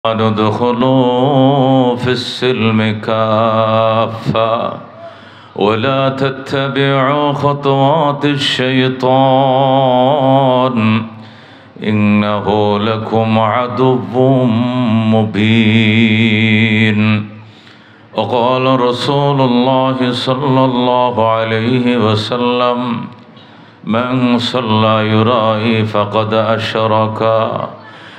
ادخلوا في السلم كافة ولا تتبعوا خطوات الشيطان إنه لكم عدو مبين. وقال رسول الله صلى الله عليه وسلم: من صلى يرائي فقد أشرك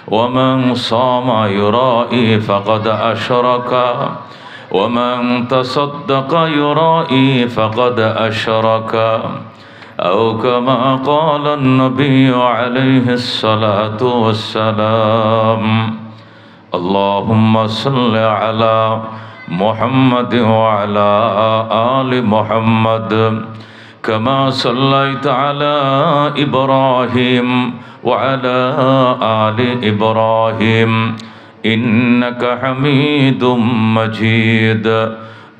ومن صام يرائي فقد أشرك ومن تصدق يرائي فقد أشرك أو كما قال النبي عليه الصلاة والسلام. اللهم صل على محمد وعلى آل محمد كما صليت على إبراهيم وعلى آل إبراهيم إنك حميد مجيد.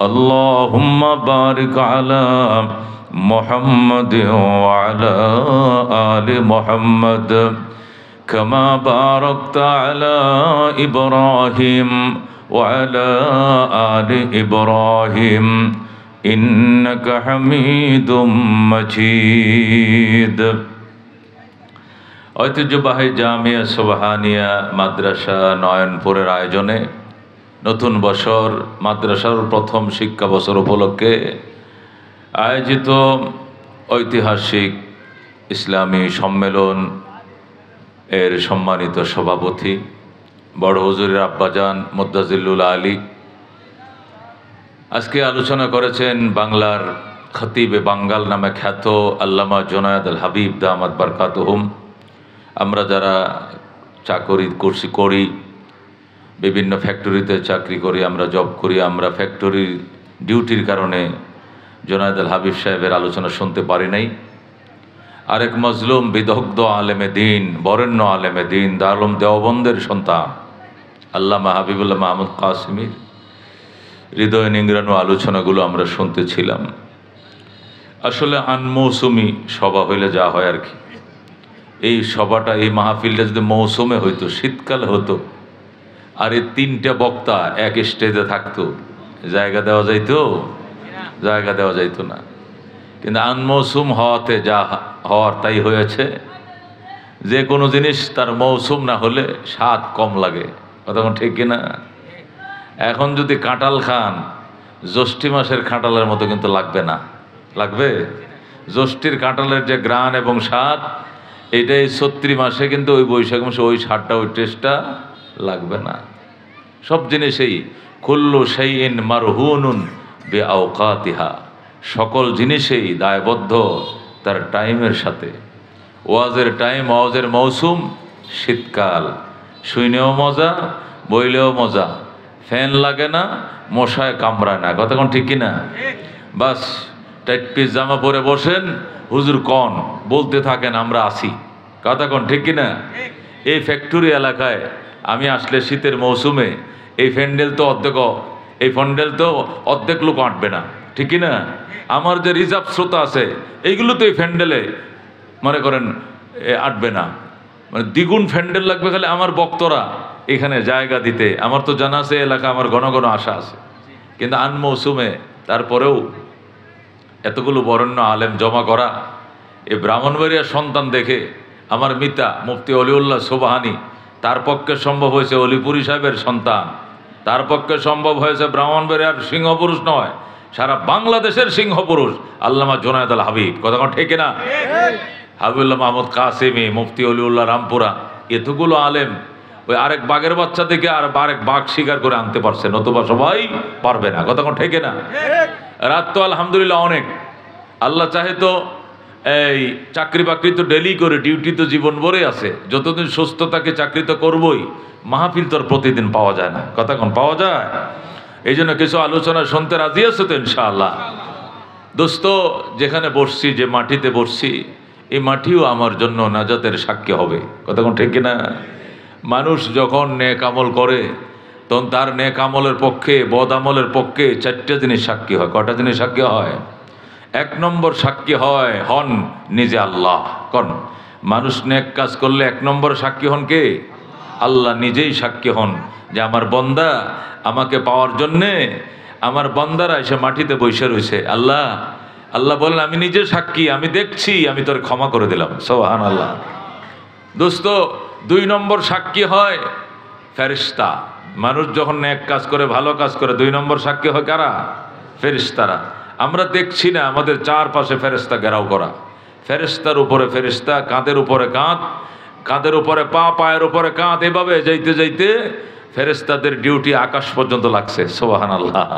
اللهم بارك على محمد وعلى آل محمد كما باركت على إبراهيم وعلى آل إبراهيم إنك حميد مجيد. ঐতিহ্যবাহী জামিয়া সুবহানিয়া মাদ্রাসা নয়নপুরের আয়োজনে নতুন বছর মাদ্রাসার প্রথম শিক্ষা বছর উপলক্ষে আয়োজিত ঐতিহাসিক ইসলামী সম্মেলন এর সম্মানিত সভাপতি বড় হুজুরের আব্বাজান মুদ্দাজিল্লুল আলী আজকে আলোচনা করেছেন বাংলার খতিবে বাঙ্গাল নামে খ্যাত আল্লামা জুনায়েদ আল হাবিব দামাত বারকাতুহুম। আমরা যারা চাকরি করি, বিভিন্ন ফ্যাক্টরিতে চাকরি করি, আমরা জব করি, আমরা ফ্যাক্টরির ডিউটির কারণে জুনায়েদ আল হাবিব সাহেবের আলোচনা শুনতে পারি নাই। আরেক মজলুম বিদগ্ধ আলেমে দিন, বরেণ্য আলেমে দিন, দারুল দেওবন্দের সন্তান আল্লামা হাবিবুল্লাহ মাহমুদ কাসিমির হৃদয় নিংড়ানো আলোচনাগুলো আমরা শুনতেছিলাম। আসলে আনমৌসুমি সভা হইলে যা হয় আর কি, এই সভাটা, এই মাহফিলটা যদি মৌসুমে হইতো, শীতকালে হতো, আর এই তিনটা বক্তা এক স্টেজে থাকতো, জায়গা দেওয়া যাইতো? জায়গা দেওয়া যাইতো না। কিন্তু আনমৌসুম হওয়াতে যা হওয়ার তাই হয়েছে। যে কোনো জিনিস তার মৌসুম না হলে স্বাদ কম লাগে, কথা ঠিক কিনা? এখন যদি কাঁঠাল খান, জ্যৈষ্ঠী মাসের কাঁঠালের মতো কিন্তু লাগবে না। লাগবে? জ্যৈষ্ঠীর কাঁঠালের যে গ্রান এবং স্বাদ, এটাই চৈত্রী মাসে কিন্তু ওই বৈশাখ মাসে ওই স্বাদটা, ওই টেস্টটা লাগবে না। সব জিনিসেই কুল্লু শাইইন মারহুনুন বিআওকাতিহা, সকল জিনিসেই দায়বদ্ধ তার টাইমের সাথে। ওয়াজের টাইম, ওয়াজের মৌসুম শীতকাল, শুইনেও মজা, বইলেও মজা, ফ্যান লাগে না, মশায় কামড়ায় না, কথা কোন ঠিক কিনা? বাস টাইট পিস জামা পরে বসেন, হুজুর কন বলতে থাকেন, আমরা আসি, কথা কোন ঠিক কিনা? এই ফ্যাক্টরি এলাকায় আমি আসলে শীতের মৌসুমে এই ফ্যান্ডেল তো অর্ধেক লোক আঁটবে না, ঠিক কিনা? আমার যে রিজার্ভ শ্রোতা আছে এইগুলো তো এই ফ্যান্ডেলে মনে করেন আঁটবে না, মানে দ্বিগুণ ফ্যান্ডেল লাগবে খালি আমার বক্তরা এখানে জায়গা দিতে। আমার তো জানা আছে এলাকা, আমার ঘন ঘন আশা আছে। কিন্তু আনমৌসুমে তারপরেও এতগুলো বরেণ্য আলেম জমা করা, এই ব্রাহ্মণবাড়িয়ার সন্তান দেখে আমার মিতা মুফতি অলিউল্লাহ সুবহানি, তার পক্ষে সম্ভব হয়েছে অলিপুরি সাহেবের সন্তান, তার পক্ষে সম্ভব হয়েছে ব্রাহ্মণবাড়িয়ার সিংহপুরুষ নয়, সারা বাংলাদেশের সিংহপুরুষ আল্লামা জুনায়েদ আল হাবিব, কথা কোন ঠিক না? হাবিবুল্লাহ মাহমুদ কাসিমি, মুফতি অলিউল্লাহ রামপুরা, এতগুলো আলেম ওই আরেক বাঘের বাচ্চা থেকে আর আরেক বাঘ শিকার করে আনতে পারছে, নতুবা সবাই পারবে না, কথা কোন ঠিক না? রাত তো আলহামদুলিল্লাহ অনেক, আল্লাহ চাহে তো এই চাকরি বাকরি তো ডেলি করে, ডিউটি তো জীবন ভরে আছে, যতদিন সুস্থ থাকে চাকরি তো করবই, মাহফিল তো প্রতিদিন পাওয়া যায় না, কথা কোন পাওয়া যায়? এই জন্য কিছু আলোচনা শুনতে রাজি আছে তো ইনশাআল্লাহ? দোস্ত, যেখানে বসছি, যে মাটিতে বসছি, এই মাটিও আমার জন্য নাজাতের সাক্ষী হবে, কথা কোন ঠিক কিনা? মানুষ যখন নেক আমল করে তখন তার নেক আমলের পক্ষে, বদ আমলের পক্ষে চারটা জিনিস সাক্ষী হয়। কটা জিনিস সাক্ষী হয়? এক নম্বর সাক্ষী হন নিজে আল্লাহ। কোন মানুষ নেক কাজ করলে এক নম্বর সাক্ষী হন কে? আল্লাহ নিজেই সাক্ষী হন যে আমার বন্দা আমাকে পাওয়ার জন্যে আমার বন্দারা এসে মাটিতে বসে রয়েছে। আল্লাহ আল্লাহ বললেন আমি নিজে সাক্ষী, আমি দেখছি, আমি তোর ক্ষমা করে দিলাম। সুবহানাল্লাহ। দোস্ত, 2 নম্বর সাক্ষী হয় ফেরেশতা। মানুষ যখন নেক কাজ করে, ভালো কাজ করে, 2 নম্বর সাক্ষী হয় কারা? ফেরেশতারা। আমরা দেখছি না আমাদের চারপাশে ফেরেশতা ঘেরাও করা, ফেরেশতার উপরে ফেরেশতা, কাঁধের উপরে কাঁধ, কাঁধের উপরে পা, পায়ের উপরে কাঁধ, এভাবে যাইতে যাইতে ফেরেশতাদের ডিউটি আকাশ পর্যন্ত লাগছে। সুবহানাল্লাহ।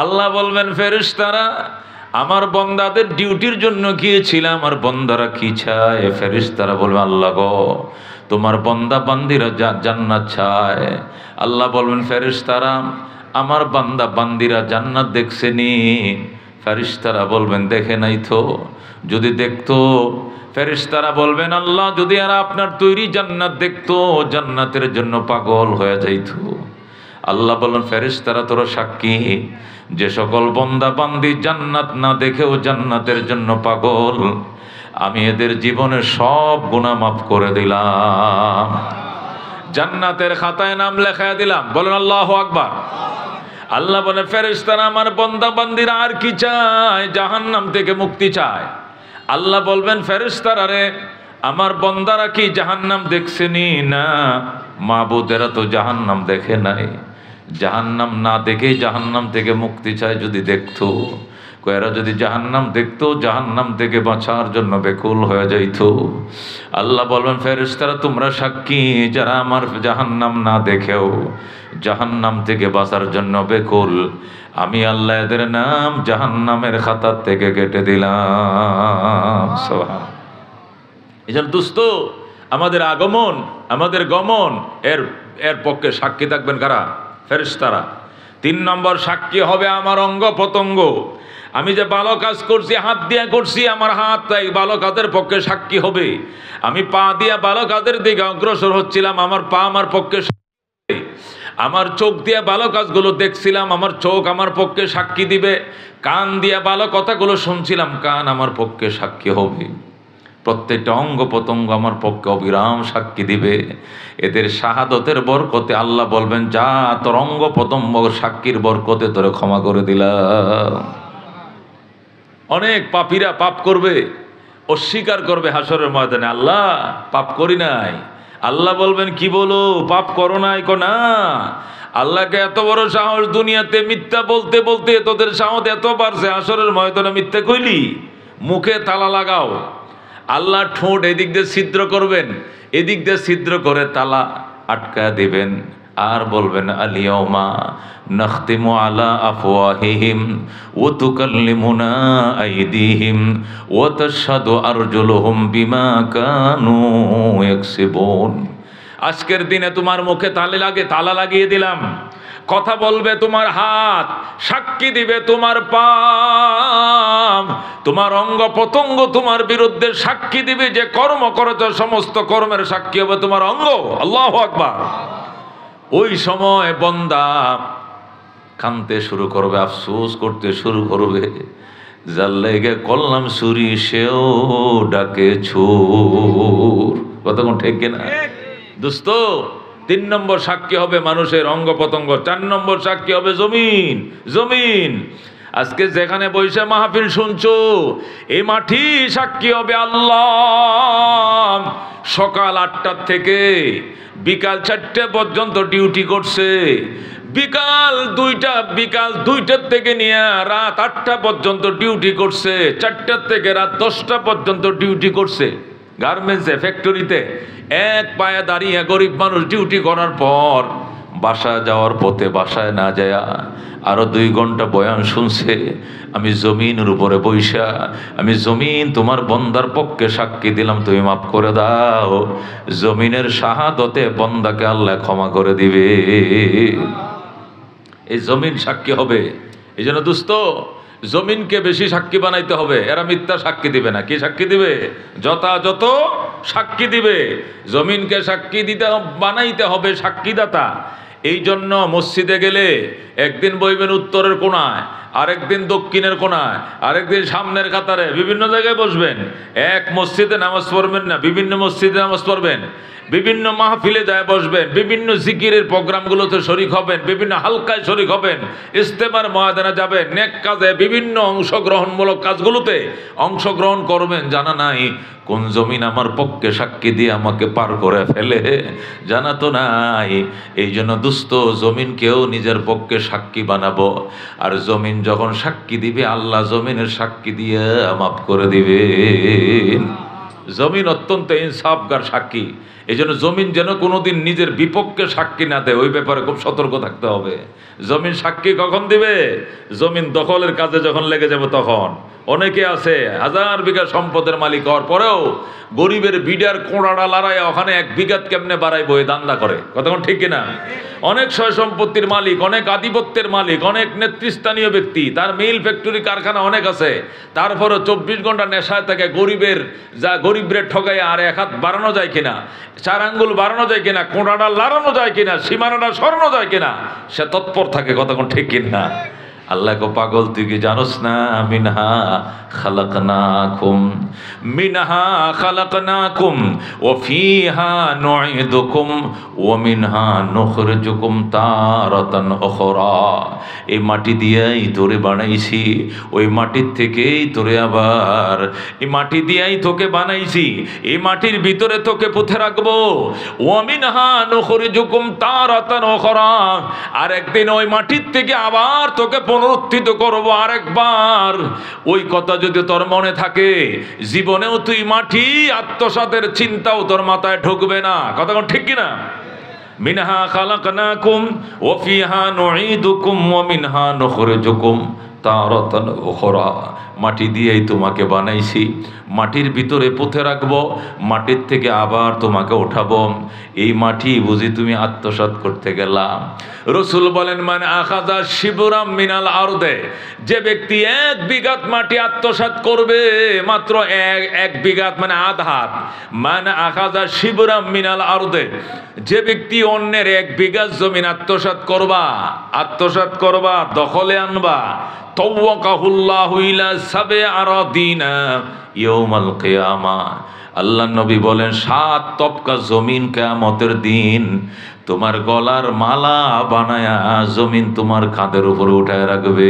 আল্লাহ বলবেন ফেরেশতারা আমার বন্দাদের ডিউটির জন্য গিয়েছিলাম, আমার বন্দারা কি চায়? ফেরেশতারা বলবে আল্লাহ গো তোমার বন্দা বান্দিরা জান্নাত চায়। আল্লাহ বলবেন ফেরেশতারা আমার বান্দা বান্দিরা জান্নাত দেখছেনি? ফেরেশতারা বলবেন দেখে নাই তো। যদি দেখতো, ফেরেশতারা বলবেন আল্লাহ যদি আর আপনার তৈরি জান্নাত দেখতো জান্নাতের জন্য পাগল হয়ে যাইতো। আল্লাহ বললেন ফেরেশতারা তোরা সাক্ষী, যে সকল বান্দা বান্দি জান্নাত না দেখেও জান্নাতের জন্য পাগল, আমি এদের জীবনের সব গুনাহ মাফ করে দিলাম, জান্নাতের খাতায় নাম লেখায় দিলাম। বলেন আল্লাহু আকবার। আল্লাহ বলে ফেরেশতারা আমার বান্দা বান্দিরা আর কি চায়? জাহান্নাম থেকে মুক্তি চায়। আল্লাহ বলবেন ফেরেশতারা রে আমার বান্দারা কি জাহান্নাম দেখছেনি? না, মাবুদেরা তো জাহান্নাম দেখে নাই, জাহান্নাম না দেখেই জাহান্নাম থেকে মুক্তি চায়। যদি দেখতো, এরা যদি জাহান্নাম দেখতো জাহান্নাম থেকে বাঁচার জন্য বেকুল হয়ে যাইতো। আল্লাহ বলবেন ফেরেশতারা তোমরা সাক্ষী, যারা আমার জাহান্নাম না দেখেও জাহান্নাম থেকে বাঁচার জন্য বেকুল, আমি আল্লাহ এদের নাম জাহান্নামের খাতার থেকে কেটে দিলাম। সুবহানাল্লাহ। এজন্য দোস্ত আমাদের আগমন আমাদের গমন এর পক্ষে সাক্ষী থাকবেন কারা? ফেরেশতারা। 3 নম্বর সাক্ষী হবে আমার অঙ্গ প্রত্যঙ্গ। আমি যে ভালো কাজ করছি, হাত দিয়ে করছি, আমার হাত তাই ভালো কাজের পক্ষে সাক্ষী হবে। আমি পা দিয়ে ভালো কাজের দিকে অগ্রসর হচ্ছিলাম, আমার পা আমার পক্ষে সাক্ষী হবে। আমার চোখ দিয়ে ভালো কাজগুলো দেখছিলাম, আমার চোখ আমার পক্ষে সাক্ষী দিবে। কান দিয়ে ভালো কথাগুলো শুনছিলাম, কান আমার পক্ষে সাক্ষী হবে। প্রত্যেকটা অঙ্গ প্রত্যঙ্গ আমার পক্ষে অবিরাম সাক্ষী দিবে। এদের শাহাদতের বরকতে আল্লাহ বলবেন যা তোর অঙ্গ প্রত্যঙ্গ সাক্ষীর বরকতে তোরে ক্ষমা করে দিলাম। অনেক পাপীরা পাপ করবে, অস্বীকার করবে হাসরের ময়দানে, আল্লাহ পাপ করি নাই। আল্লাহ বলবেন কি বলো পাপ করো নাই? না। আল্লাহকে এত বড় সাহস, দুনিয়াতে মিথ্যা বলতে বলতে তোদের সাহস এত বাড়ছে, হাসরের ময়দানে মিথ্যা কইলি? মুখে তালা লাগাও। আল্লাহ ঠোঁট এদিক দিয়ে ছিদ্র করবেন, এদিক দিয়ে ছিদ্র করে তালা আটকা দিবেন, আর বলবেন আলিয়াউমা নাখতিমু আলা আফওয়াহিহিম ওয়া তুকাল্লিমুনা আইদিহিম ওয়া তাশহাদু আরজুলুহুম বিমা কানু ইয়াকসিবুন। আজকের দিনে তোমার মুখে তালা লাগিয়ে দিলাম। কথা বলবে তোমার হাত, সাক্ষী দিবে তোমার পা, তোমার অঙ্গ প্রত্যঙ্গ তোমার বিরুদ্ধে সাক্ষী দিবে। যে কর্ম করেছ সমস্ত কর্মের সাক্ষী হবে তোমার অঙ্গ। আল্লাহু আকবার। ওই সময় বান্দা কাঁদতে শুরু করবে, আফসোস করতে শুরু করবে, যার লেগে করলাম চুরি সেও ডাকে চোর। কতক্ষণ ঠিক কিনা দোস্ত? 3 নম্বর সাক্ষী হবে মানুষের অঙ্গ প্রত্যঙ্গ। 4 নম্বর সাক্ষী হবে জমিন। জমিন আজকে যেখানে বসে মাহফিল শুনছো, এই মাটি সাক্ষী হবে আল্লাহ সকাল 8টা থেকে বিকাল 4টে পর্যন্ত ডিউটি করছে। বিকাল 2টার থেকে নিয়ে রাত 8টা পর্যন্ত ডিউটি করছে। 4টার থেকে রাত 10টা পর্যন্ত ডিউটি করছে। গার্মেন্টসে, ফ্যাক্টরিতে এক পায়ে দাঁড়িয়ে গরিব মানুষ ডিউটি করার পর বাসায় যাওয়ার পথে বাসায় না যায় আরো 2 ঘন্টা বয়ান শুনছে। আমি জমিনের উপরে বৈশা, আমি জমিন তোমার বন্দার পক্ষে সাক্ষী দিলাম, তুমি মাফ করে দাও। জমিনের শাহাদতে বন্দাকে আল্লাহ ক্ষমা করে দিবে। এই জমিন সাক্ষী হবে। এই জন্য দোস্ত জমিনকে বেশি সাক্ষী বানাইতে হবে। এরা মিথ্যা সাক্ষী দিবে না। কি সাক্ষী দিবে? যথাযথ সাক্ষী দিবে। জমিনকে সাক্ষী বানাইতে হবে সাক্ষীদাতা। এই জন্য মসজিদে গেলে একদিন বইবেন উত্তরের কোণায়, আরেকদিন দক্ষিণের কোণায়, আরেকদিন সামনের কাতারে, বিভিন্ন জায়গায় বসবেন। এক মসজিদে নামাজ পড়বেন না, বিভিন্ন মসজিদে নামাজ পড়বেন, বিভিন্ন মাহফিলে যায় বসবেন, বিভিন্ন জিকিরের প্রোগ্রামগুলোতে শরিক হবেন, বিভিন্ন হালকায় শরিক হবেন, ইস্তেমার ময়দানে যাবেন, নেক কাজে বিভিন্ন অংশগ্রহণমূলক কাজগুলোতে অংশগ্রহণ করবেন। জানা নাই কোন জমিন আমার পক্ষে সাক্ষী দিয়ে আমাকে পার করে ফেলে, জানা তো নাই। এই জন্য দুস্থ জমিনকেও নিজের পক্ষে সাক্ষী বানাবো, আর জমিন যখন সাক্ষী দিবে আল্লাহ জমিনের সাক্ষী দিয়ে মাফ করে দিবে। জমিন অত্যন্ত ইনসাফগার সাক্ষী, এই জন্য জমিন যেন কোনোদিন নিজের বিপক্ষে সাক্ষী না দেয়, ওই ব্যাপারে খুব সতর্ক থাকতে হবে। জমিন সাক্ষী কখন দিবে? জমিন দখলের কাজে যখন লেগে যাবে তখন। অনেকে আছে হাজার বিঘা সম্পদের মালিক হওয়ার পরেও গরিবের বিডার কোড়াটা লড়াইয়া ওখানে 1 বিঘাত কেমনে বাড়াইবো এই দান্দা করে, কতক্ষণ ঠিক কিনা? অনেক সয় সম্পত্তির মালিক, অনেক আধিপত্যের মালিক, অনেক নেতৃস্থানীয় ব্যক্তি, তার মিল ফ্যাক্টরি কারখানা অনেক আছে, তারপরে 24 ঘন্টা নেশায় থাকে। গরিবের যা গরিবরে ঠকাইয়া আর 1 হাত বাড়ানো যায় কিনা, 4 আঙ্গুল বাড়ানো যায় কিনা, কোড়াটা লড়ানো যায় কিনা, সীমানাটা সরানো যায় কিনা, সে তৎপর থাকে, কতক্ষণ ঠিক কিনা? আল্লাহ কো পাগল তুই কি জানোস না? মিনহা খালাকনাকুম, মিনহা খালাকনাকুম ওয়া ফিহা নুঈদুকুম ওয়া মিনহা নুখরিজুকুম তারাতান উখরা। এই মাটি দিয়েই তোরে বানাইছি, ওই মাটির থেকেই তোরে আবার, এই মাটি দিয়েই তোকে বানাইছি, এই মাটির ভিতরে তোকে পুঁতে রাখবো। ওয়া মিনহা নুখরিজুকুম তারাতান উখরা, আর একদিন ওই মাটির থেকে আবার তোকে পুনরুত্থিত করবো আরেকবার। ওই কথা যদি তোর মনে থাকে, জীবনেও তুই মাটি আত্মসাতের চিন্তাও তোর মাথায় ঢুকবে না, কথা ঠিক কিনা? মিনহা খালাকনাকুম ওয়া ফিহা নুঈদুকুম ওয়া মিনহা নুখরিজুকুম তারাতান উখরা। মাটি দিয়েই তোমাকে বানাইছি, মাটির ভিতরে পুঁতে রাখবো, মাটির থেকে আবার তোমাকে উঠাবো। এই মাটি বুঝি তুমি আত্মসাৎ করতে গেলা? রসুল বলেন, মানে আখাযা শিবরাম মিনাল আরদে, যে ব্যক্তি 1 বিঘাত মাটি আত্মসাৎ করবে, মাত্র 1 বিঘাত মানে আধ হাত, মানে আখাযা শিবরাম মিনাল আরদে, যে ব্যক্তি অন্যের 1 বিঘা জমিন আত্মসাৎ করবা, দখলে আনবা, তাওয়াকাহুল্লাহু ইলা সাবে আরাদিনা ইয়াউমাল কিয়ামা। আল্লাহ নবী বলেন 7 তবকা জমিন কিয়ামতের দিন তোমার গলার মালা বানায়া জমিন তোমার কাঁধের উপরে উঠায় রাখবে।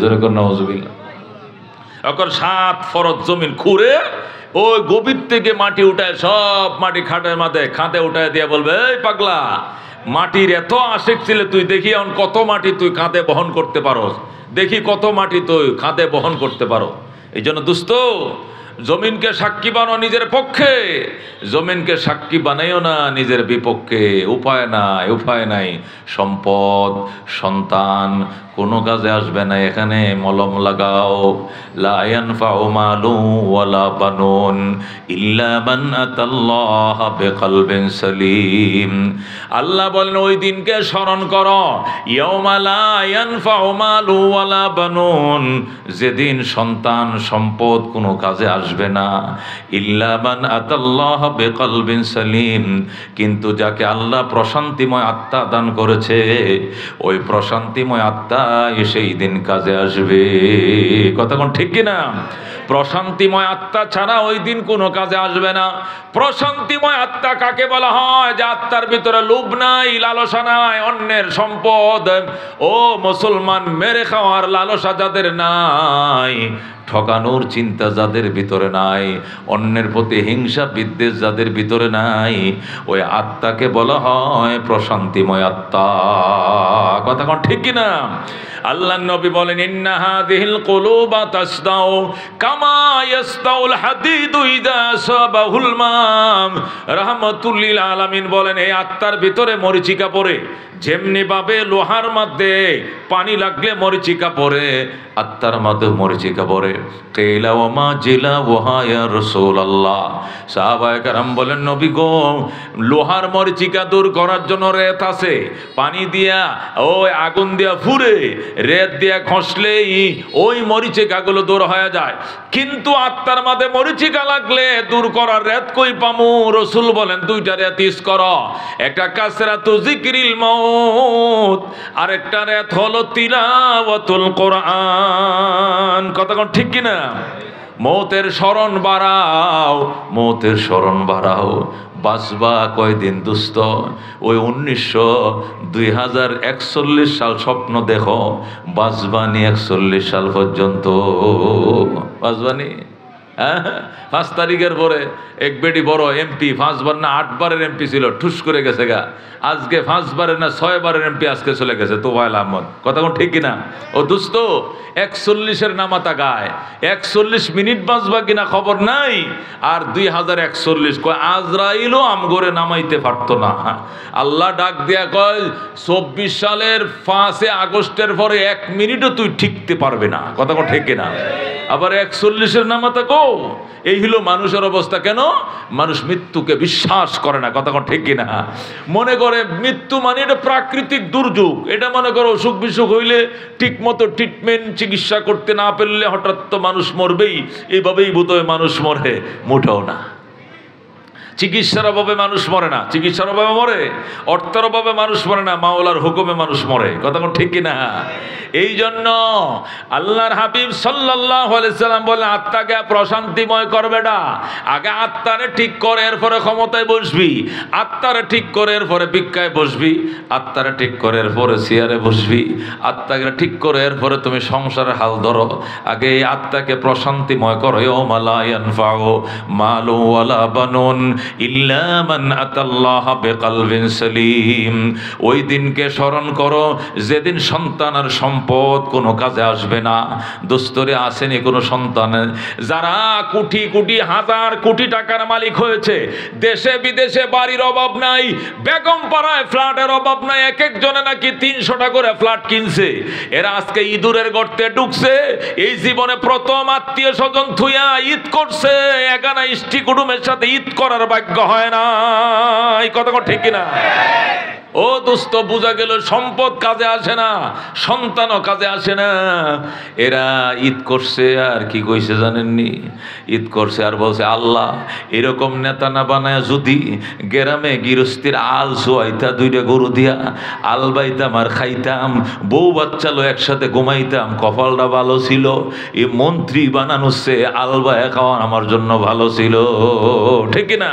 যেরকম নাউজুবিল্লাহ। এখন 7 ফরজ জমিন খুঁড়ে ওই গভীর থেকে মাটি উঠায়, সব মাটি খাটের মাঝে খাঁতে উঠায় দিয়ে বলবে, এই পাগলা, মাটির এত আশিক ছিলে তুই, দেখি এখন কত মাটি তুই কাঁধে বহন করতে পারো, দেখি কত মাটি তুই কাঁধে বহন করতে পারো। এই জন্য দোস্ত, জমিনকে সাক্ষী বানাও নিজের পক্ষে, জমিনকে সাক্ষী বানাইও না নিজের বিপক্ষে। উপায় নাই। সম্পদ, সন্তান কোনো কাজে আসবে না। এখানে মলম লাগাও, লা ইয়ানফাউ মালু ওয়ালা বানুন ইল্লা মান আতাল্লাহ বিকলবিন সালিম। আল্লাহ বলেন ওই দিনকে স্মরণ করো, ইয়াউমা লা ইয়ানফাউ মালু ওয়ালা বানুন, যেদিন সন্তান সম্পদ কোনো কাজে আসবে না, ইল্লা মান আতাল্লাহ বিকলবিন সালিম, কিন্তু যাকে আল্লাহ প্রশান্তিময় আত্মা দান করেছে, ওই প্রশান্তিময় আত্মা সেই দিন কাজে আসবে। কথা কোন ঠিক কিনা? প্রশান্তিময় আত্মা ছাড়া ওই দিন কোনো কাজে আসবে না। প্রশান্তিময় আত্মা কাকে বলা হয়? যে আত্মার ভিতরে লোভ নাই, লালসা নাই, অন্যের সম্পদ ও মুসলমান মেরে খাওয়ার লালসা যাদের নাই, ঠকানোর চিন্তা যাদের ভিতরে নাই, অন্যের প্রতি হিংসা বিদ্বেষ যাদের ভিতরে নাই, ওই আত্মাকে বলা হয় প্রশান্তিময় আত্মা। কথা কোন ঠিক কিনা? আল্লাহ নবী বলেন, ইন্না হাযিহিল কুলুবা তাসদাউ কামা ইয়াসদাউল হাদিদু ইযা সাবাহুল মাম। রাহমাতুল লিল আলামিন বলেন, এই আত্মার ভিতরে মরিচিকা পড়ে, যেমনি ভাবে লোহার মধ্যে পানি লাগলে মরিচিকা পড়ে, আত্মার মধ্যে মরিচিকা পড়ে। কিলা ওয়া মা জিলা ওয়া ইয়া রাসূলুল্লাহ। সাহাবায়ে কেরাম বলেন, নবী গো, লোহার মরিচিকা দূর করার জন্য রেত আছে, পানি দিয়া ওই আগুন দিয়া ফুরে রেত দিয়ে খসলেই ওই মরিচিকাগুলো দূর হয়ে যায়। কিন্তু আত্মার মাঝে মরিচিকা লাগলে দূর করার রেত কই পামু? রসুল বলেন দুইটা রেত ইউজ করো, একটা কাসরাতু যিকরিল মাউত, আর একটা রেত হলো তিলাওয়াতুল কোরআন। কথা কোন ঠিক কিনা? মৌতের স্মরণ বাড়াও, মৌতের স্মরণ বাড়াও। বাঁচবা কয়দিন দোস্ত? ওই 2041 সাল স্বপ্ন দেখো, বাঁচবানি 41 সাল পর্যন্ত। বাঁচবানি 5 তারিখের পরে এক বেটি বড় এমপি, 5 বার না 8 বারের এমপি ছিল, ঠুস করে গেছে গা। আজকে 5 বারের না 6 বারের এমপি আজকে চলে গেছে তোফায়েল আহমদ। কথা কোন ঠিক কিনা? ও দোস্ত 41-এর নামাতা গায়, 41 মিনিট বাঁচবা কিনা খবর নাই। আর 2041 কয় আজরাইলও আমগরে নামাইতে পারতো না। আল্লাহ ডাক দিয়া কয় 24 সালের 5 আগস্টের পরে 1 মিনিটও তুই ঠিকতে পারবে না। কথা কোন ঠিক কিনা? আবার 41-এর নামাতা কো। এই হলো মানুষের অবস্থা। কেন? মানুষ মৃত্যুকে বিশ্বাস করে না। কথা কোন ঠিক কিনা? মনে করে মৃত্যু মানে এটা প্রাকৃতিক দুর্যোগ, এটা মনে করো অসুখ বিসুখ হইলে ঠিক মতো ট্রিটমেন্ট চিকিৎসা করতে না পারলে হঠাৎ তো মানুষ মরবেই, এইভাবেই বোধহয় মানুষ মরে। মোটেও না। চিকিৎসার অভাবে মানুষ মরে না, চিকিৎসার অভাবে মরে, অর্থের অভাবে মানুষ মরে না, মাওলার হুকুমে মানুষ মরে। কথা কোন ঠিক কিনা? এই জন্য আল্লাহর হাবিব সাল্লাল্লাহু আলাইহি সাল্লাম বলেন আত্মাকে প্রশান্তিময় করবে না, আগে আত্মারে ঠিক করে এরপরে ক্ষমতায় বসবি, আত্মারে ঠিক করে এরপরে ভিক্ষায় বসবি, আত্মারে ঠিক করে এরপরে চেয়ারে বসবি, আত্মাকে ঠিক করে এরপরে তুমি সংসারের হাল ধরো। আগে এই আত্মাকে প্রশান্তিময় করো। ইয়াউমা লা ইয়ানফাউ মালু ওয়ালা বানুন ইল্লা মান আতাল্লাহা বিকলবিন সালিম। ওই দিনকে স্মরণ করো যেদিন সন্তান আর সম্পদ কোনো কাজে আসবে না। দোস্তরে আসেনি কোনো সন্তান? যারা কোটি কোটি হাজার কোটি টাকার মালিক হয়েছে, দেশে বিদেশে বাড়ির অভাব নাই, বেগম পাড়ায় ফ্ল্যাটের অভাব নাই, এক একজনে নাকি 300 টাকা করে ফ্ল্যাট কিনছে। এরা আজকে ইঁদুরের গর্তে ঢুকছে, এই জীবনে প্রথম আত্মীয় স্বজন থুইয়া ঈদ করছে। একানা ইষ্টি কুটুমের সাথে ঈদ করার ভাগ্য হয় না। এই কথা ঠিক কিনা? ও দোস্ত, বোঝা গেল সম্পদ কাজে আসে না, সন্তানও কাজে আসে না। এরা ঈদ করছে আর কি কইছে জানেননি? ঈদ করছে আর বলছে আল্লাহ এরকম নেতা না বানায় যদি গ্রামে গৃহস্থির আল সোয়াইতা 2টা গরু দিয়া আল বাইতাম আর খাইতাম, বউ বাচ্চা লো একসাথে ঘুমাইতাম, কপালটা ভালো ছিল। এই মন্ত্রী বানানোছে আলবায়া খাওয়া আমার জন্য ভালো ছিল। ঠিক না?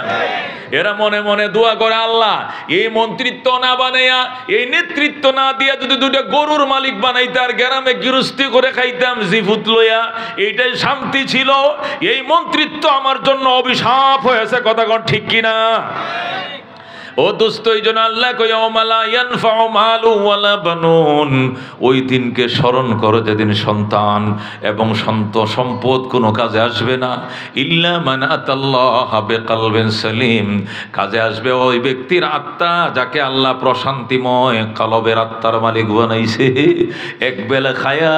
এরা মনে মনে দোয়া করে আল্লাহ এই মন্ত্রিত্ব না বানাইয়া, এই নেতৃত্ব না দিয়া যদি 2টা গরুর মালিক বানাইতে আর গ্রামে গৃহস্থী করে খাইতাম জিফুত লইয়া, এইটাই শান্তি ছিল। এই মন্ত্রিত্ব আমার জন্য অভিশাপ হয়েছে। কথা কোন ঠিক কিনা? ও দোস্ত, এই জন্য আল্লাহ কয় ইয়াউমা লা ইয়ানফাউ মালু ওয়ালা বানুন। ওই দিনকে স্মরণ করো যেদিন সন্তান এবং সম্পদ কোনো কাজে আসবে না। ইল্লা মান আতাল্লাহা বিকলবিন সালিম। কাজে আসবে ওই ব্যক্তির আত্মা যাকে আল্লাহ প্রশান্তিময় কলবের আত্মার মালিক বানাইছে। এক বেলা খায়া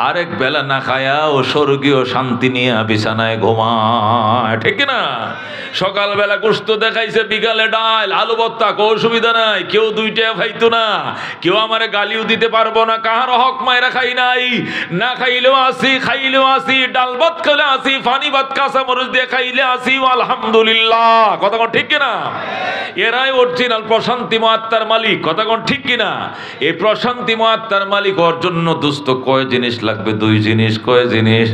আরেক বেলা না খায়া ও স্বর্গীয় শান্তি নিয়ে বিছানায় ঘুমায়। ঠিক না? সকালবেলা গোশত দেখাইছে, বিকালে ডাল আলু ভর্তা, কোনো অসুবিধা নাই। কেউ 2টা খাইতো না, কেউ আমারে গালিও দিতে পারবো না। কাহার হক মায়েরা খাই নাই, না খাইলেও আসি, খাইলেও আসি, ডাল ভাত খেলে আসি, পানি ভাত কাঁচা মরিচ দিয়ে খাইলে আসি, আলহামদুলিল্লাহ। কথা কোন ঠিক কিনা? এরাই অরিজিনাল প্রশান্তিময় আত্মার মালিক। কথা কোন ঠিক কিনা? এই প্রশান্তিময় আত্মার মালিক হওয়ার জন্য দোস্ত কয় জিনিস লাগবে? 2 জিনিস। কয় জিনিস?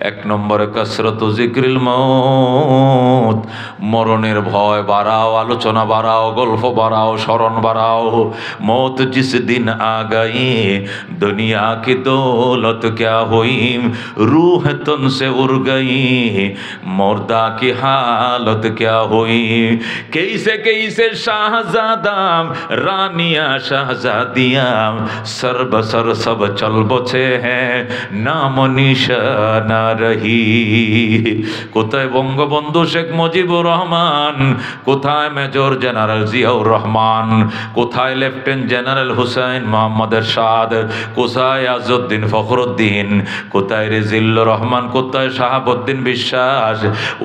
1 নম্বরে কাসরাতু যিকরিল মাউত। মরণের ভয় বাড়াও, আলোচনা বাড়াও, গল্প বাড়াও, স্মরণ বাড়াও। মौत जिस दिन आ गई दुनिया की दौलत क्या हुई, रूह तुमसे उड़ गई मुर्दा की हालत क्या हुई। कैसे कैसे शाहजादा रानिया शाहजादियाँ सर बसर सब चल बचे हैं, नाम निशाना रही। কোথায় বঙ্গবন্ধু শেখ মুজিবুর রহমান, কোথায় major general general Ziaur Rahman, কোথায় লেফটেন্যান্ট জেনারেল হুসাইন মোহাম্মদ এরশাদ, কোথায় আজউদ্দিন ফখরুদ্দিন, কোথায় রেজিল্লুর রহমান, কোথায় শাহাবুদ্দিন বিশ্বাস?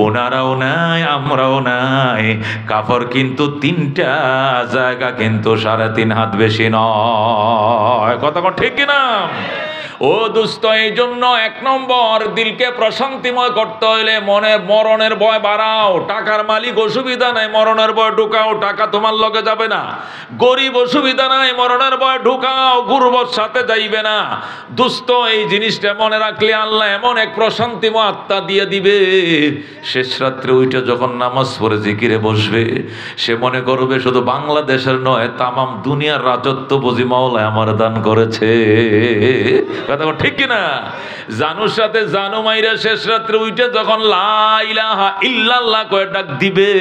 ওনারাও নাই, আমরাও নাই। কাপড় কিন্তু 3টা জায়গা, কিন্তু 3.5 হাত বেশি নয়। কথা ঠিক কিনা? ও দোস্ত, এই জন্য 1 নম্বর, দিলকে প্রশান্তিময় করতে হইলে মনে মরণের ভয় বাড়াও। টাকার মালিক অসুবিধা নাই, মরণের ভয় ঢুকাও, টাকা তোমার লগে যাবে না। গরিব অসুবিধা নাই, মরণের ভয় ঢুকাও, গুরবত সাথে যাইবে না। দোস্ত, এই জিনিসটা মনে রাখলে আল্লাহ এমন এক প্রশান্তিময় আত্মা দিয়ে দিবে। শেষ রাত্রে উইটা যখন নামাজ পড়ে জিকিরে বসবে, সে মনে করবে শুধু বাংলাদেশের নয়, তামাম দুনিয়ার রাজত্ব বুঝি মাওলা আমার দান করেছে। কথা ঠিক কিনা? জানুর সাথে জানু মাইরা শেষ রাত্রে উইটা যখন লা ইলাহা ইল্লাল্লাহ কয়ে ডাক দিবে,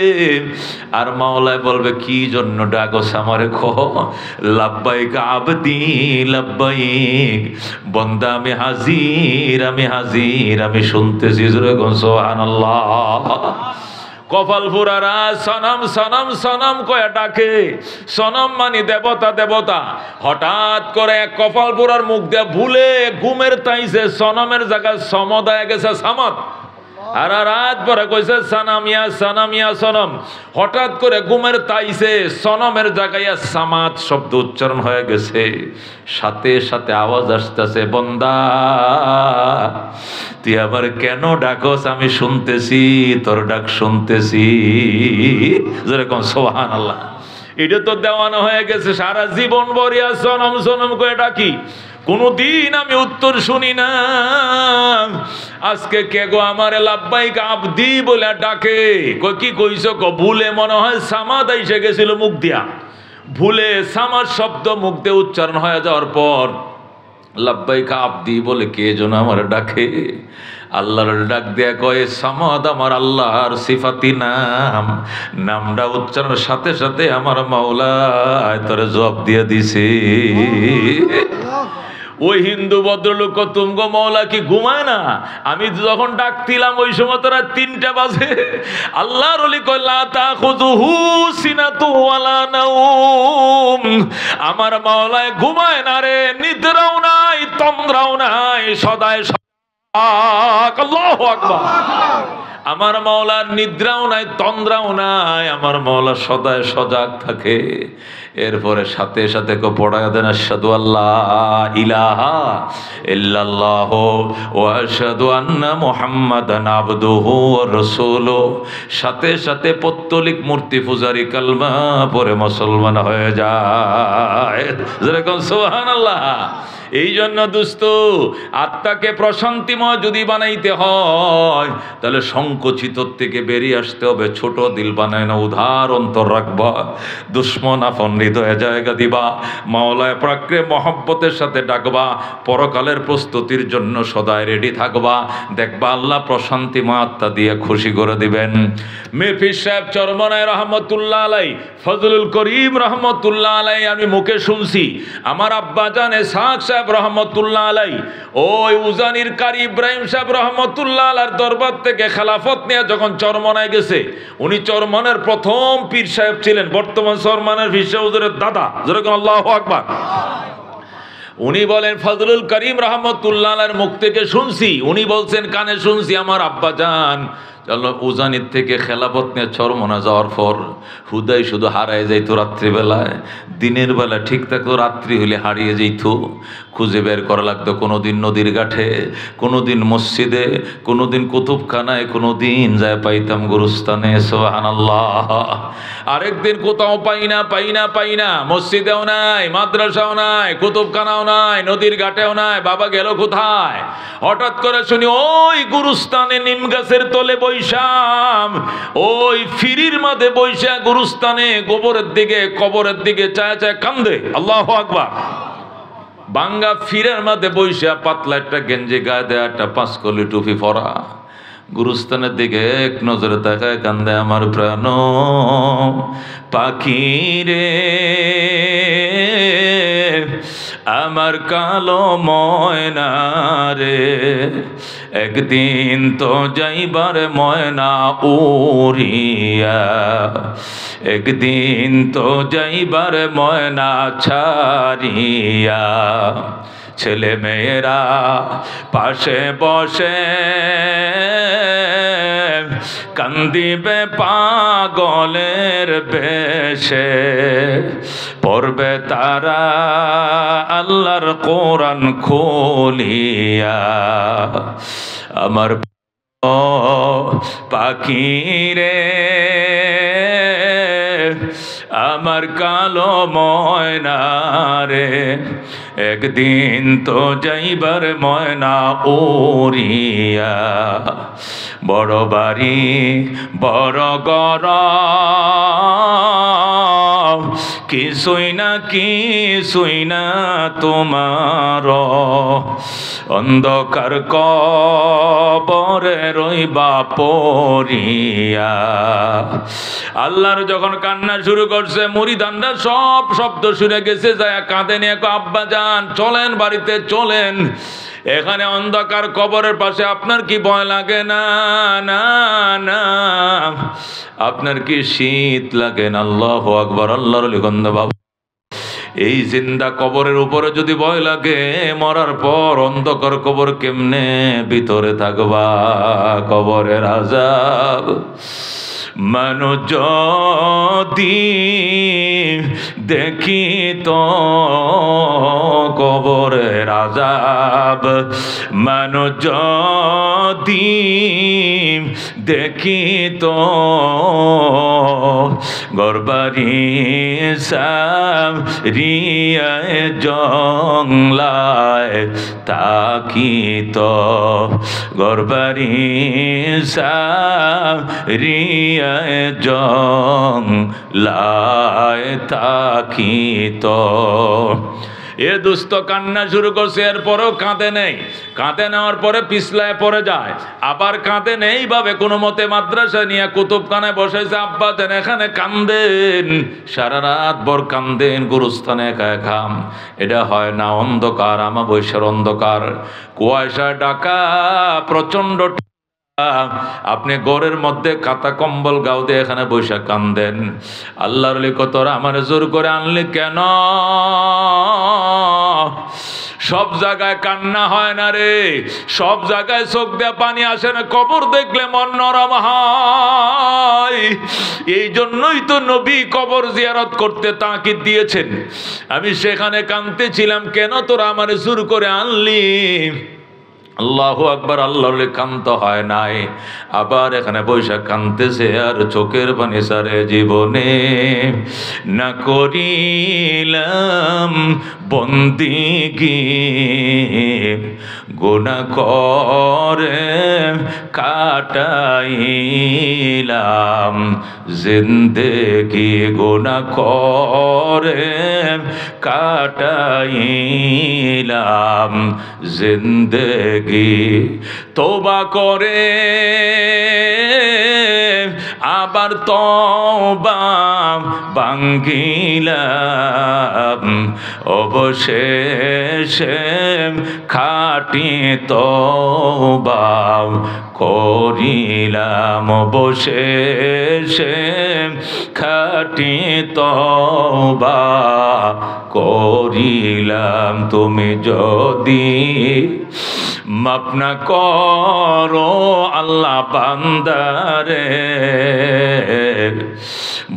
আর মাওলায় বলবে কি জন্য ডাকস আমারে কহ? লাব্বাইক আবদি লাব্বাইক, বন্দা আমি হাজির, আমি হাজির, আমি শুনতেছি। জোরে কোন সুবহানাল্লাহ। কপাল ফুরারা সনম সনম সনম কয়া ডাকে। সনম মানে দেবতা, দেবতা। হঠাৎ করে এক কপাল ফুরার মুখ দিয়ে ভুলে ঘুমের তাইছে সনমের জায়গায় সমদায় গেছে সামাদ। আর রাত পরে কইছে সানামিয়া সানামিয়া সনম। হঠাৎ করে ঘুমের তাইছে সনমের জায়গায় সামাদ শব্দ উচ্চারণ হয়ে গেছে। সাথে সাথে আওয়াজ আসতেছে, বন্দা তুই আবার কেন ডাকস? আমি শুনতেছি, তোর ডাক শুনতেছি। যেরকম সুবহানাল্লাহ। এটা তো দেওয়ানো হয়ে গেছে, সারা জীবন বরিয়া সনম সনম করে ডাকি, কোনদিন আমি উত্তর শুনি না। আজকে কে গো আমারে লাব্বাইক আবদি বলে ডাকে? কি কইছ? ভুলে মনে হয় সামাদ এসে গেছিল মুখ দিয়া। ভুলে সামাদ শব্দ মুখ দিয়ে উচ্চারণ হয়ে যাওয়ার পর লাব্বাইক আবদি বলে কে যেন আমার ডাকে। আল্লাহর ডাক দেয়া কয়ে, সামাদ আমার আল্লাহর সিফাতি নাম। নামটা উচ্চারণের সাথে সাথে আমার মাওলা তোরে জবাব দিয়ে দিছে। ওই হিন্দু ভদ্রলোক তুমগো মৌলা কি ঘুমায় না? আমি যখন ডাকতিলাম ওই সময় তোরা 3টা বাজে। আল্লাহর ওলি কয় লা তাখুযুহু সিনাতু ওয়ালা নাওম। আমার মাওলায় ঘুমায় না রে, নিদ্রাও নাই, তন্দ্রাও নাই, সদায় আল্লাহু আকবার। আমার মাওলার নিদ্রাও নাই, তন্দ্রাও নাই, আমার মাওলা সদায় সজাগ থাকে। এরপরে সাথে সাথে পড়ায় দেন আশহাদু আল্লাহ ইলাহা ইল্লাল্লাহ ওয়া আশহাদু আন্না মুহাম্মাদান আবদুহু ওয়া রাসূলুহু। সাথে সাথে পত্তলিক মূর্তি পূজারি কালমা পড়ে মুসলমান হয়ে যায়। যেরকম সুবহানাল্লাহ। এই জন্য দোস্ত, আত্মাকে প্রশান্তিময় যদি বানাইতে হয় তাহলে সংকুচিত থেকে বেরিয়ে আসতে হবে। ছোট দিল বানায় না, উদার অন্তর রাখবা, দুশ্মন আপন হৃদয়ে জায়গা দিবা, মাওলায় প্রাক্রে মহব্বতের সাথে ডাকবা, পরকালের প্রস্তুতির জন্য সদায় রেডি থাকবা। দেখবা আল্লাহ প্রশান্তিময় আত্মা দিয়ে খুশি করে দিবেন। পীর সাহেব চরমনায় রহমতুল্লাহ আলাই, ফজলুল করিম রহমতুল্লাহ আলাই, আমি মুখে শুনছি। আমার আব্বা জানে সাক সাহেব রহমতুল্লাহ আলাই ওই উজানির কারি ইব্রাহিম সাহেব রহমতুল্লাহ আলার দরবার থেকে খেলাফত নিয়ে যখন চরমনায় গেছে, উনি চরমনের প্রথম পীর সাহেব ছিলেন, বর্তমান চরমনের পীর সাহেব হুজুরের দাদা। যেরকম আল্লাহু আকবার। উনি বলেন ফজলুল করিম রহমতুল্লাহ আলার মুখ থেকে শুনছি, উনি বলছেন কানে শুনছি, আমার আব্বা জান উজানির থেকে খেলাফত নিয়ে চরমনা যাওয়ার পর হুদাই শুধু হারায় যাইতো রাত্রিবেলায়। দিনের বেলা ঠিক থাকতো, রাত্রি হলে হারিয়ে যেত। খুঁজে বের করা লাগতো, কোনোদিন নদীর ঘাটে, কোনোদিন মসজিদে, কোনোদিন কুতুবখানায়, কোনোদিন যায় পাইতাম গুরুস্থানে। সুবহানাল্লাহ। আরেকদিন কোথাও পাই না, মসজিদেও নাই, মাদ্রাসাও নাই, কুতুবখানাও নাই, নদীর ঘাটেও নাই। বাবা গেল কোথায়? হঠাৎ করে শুনি ওই গুরুস্থানে নিম গাছের তলে বৈশাম, ওই ফিরির মাঝে বৈশা গুরুস্থানে কবরের দিকে চায় চায় কান্দে। আল্লাহু আকবার। বাঙ্গা ফিরের মাঝে বৈশা, পাতলা একটা গেঞ্জি গায়ে দেয়া, একটা 5 কলি টুপি পরা, গুরুস্থানের দিকে এক নজরে তাকায় কান্দে, আমার প্রাণ পাখি রে আমার কালো ময়না রে, একদিন তো যাইবার ময়না উড়িয়া, একদিন তো যাইবার ময়না ছাড়িয়া। ছেলে মেয়েরা পাশে বসে কান্দিবে পাগলের বেশে, পড়বে তারা আল্লাহর কোরআন খুলিয়া। আমার পাখি রে, আমার কালো ময়না রে, একদিন তো যাইবার ময়না উড়িয়া। বড় বাড়ি বড় ঘর, কিছুই না তোমার, অন্ধকার কবরে রইবা পড়িয়া। আল্লাহর যখন কান্না শুরু করছে, মুরিদানরা সব শব্দ শুনে গেছে, যায় কাঁদে নিয়ে আব্বা যান চলেন বাড়িতে চলেন, এখানে অন্ধকার কবরের পাশে আপনার কি ভয় লাগে না? না না, আপনার কি শীত লাগে না? আল্লাহু আকবার, আল্লাহর লিখন্দ বাবা। এই জিন্দা কবরের উপরে যদি ভয় লাগে, মরার পর অন্ধকার কবর কেমনে ভিতরে থাকবা? কবরের আযাব মানুষ যদি দেখি তো কবরের আযাব, মানুষ যদি দেখি তো গরবারি সারিয়ায় জংলায় তাকি তো, গরবারি সারিয়ায় জংলায় তাকি তো। এ দুস্থ কান্না শুরু করছে, এরপরেও কাঁদে নেই। কাঁদে নেওয়ার পরে পিছলায় পড়ে যায়, আবার কাঁদে নেই। এইভাবে কোনো মতে মাদ্রাসা নিয়ে কুতুবখানায় বসেছে। আব্বা দেন এখানে কান্দেন, সারা রাত ভর কান্দেন, গুরুস্থানে একা একা। এটা হয় না, অন্ধকার, আমাবস্যার অন্ধকার, কুয়াশা ঢাকা, প্রচন্ড। আপনি ঘরের মধ্যে কাতা কম্বল গাও দিয়ে এখানে বসে কান্দেন। আল্লাহর তোরা আমার জোর করে আনলি কেন? সব জায়গায় কান্না হয় না রে, সব জায়গায় চোখ দিয়ে পানি আসে না, কবর দেখলে মন নরম হয়। এই জন্যই তো নবী কবর জিয়ারত করতে তাকিদ দিয়েছেন। আমি সেখানে কাঁদতেছিলাম, কেন তোরা আমার জোর করে আনলি? আল্লাহু আকবার, আল্লাহর কান্ত হয় নাই, আবার এখানে বৈশাখ কানতেছে। আর চোখের পানি সারে জীবনে না করিলাম বন্দিগি, গুনাহ করে কাটাইলাম জিন্দেগি, গুনাহ করে কাটাইলাম জিন্দেগি। তওবা করে আবার তওবা ভাঙ্গিলাম, অবশেষে খাঁটি তওবা করিলাম, অবশেষে খাঁটি তওবা করিলাম। তুমি যদি মাফ না করো আল্লাহ বান্দারে,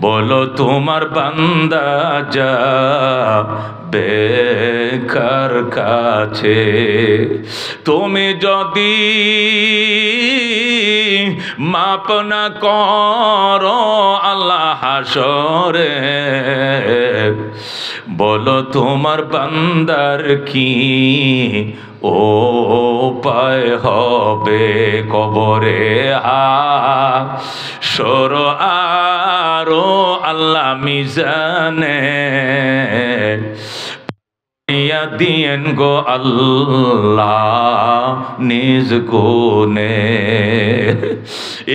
বলো তোমার বান্দা যাবে কার কাছে? তুমি যদি মাপ না করো আল্লাহ হাসরে, বলো তোমার বান্দার কি উপায় হবে? কবরে হাসর আরো আল্লাহ মিজানে ইয়া দিয়েন গো আল্লাহ নিজ গুণে।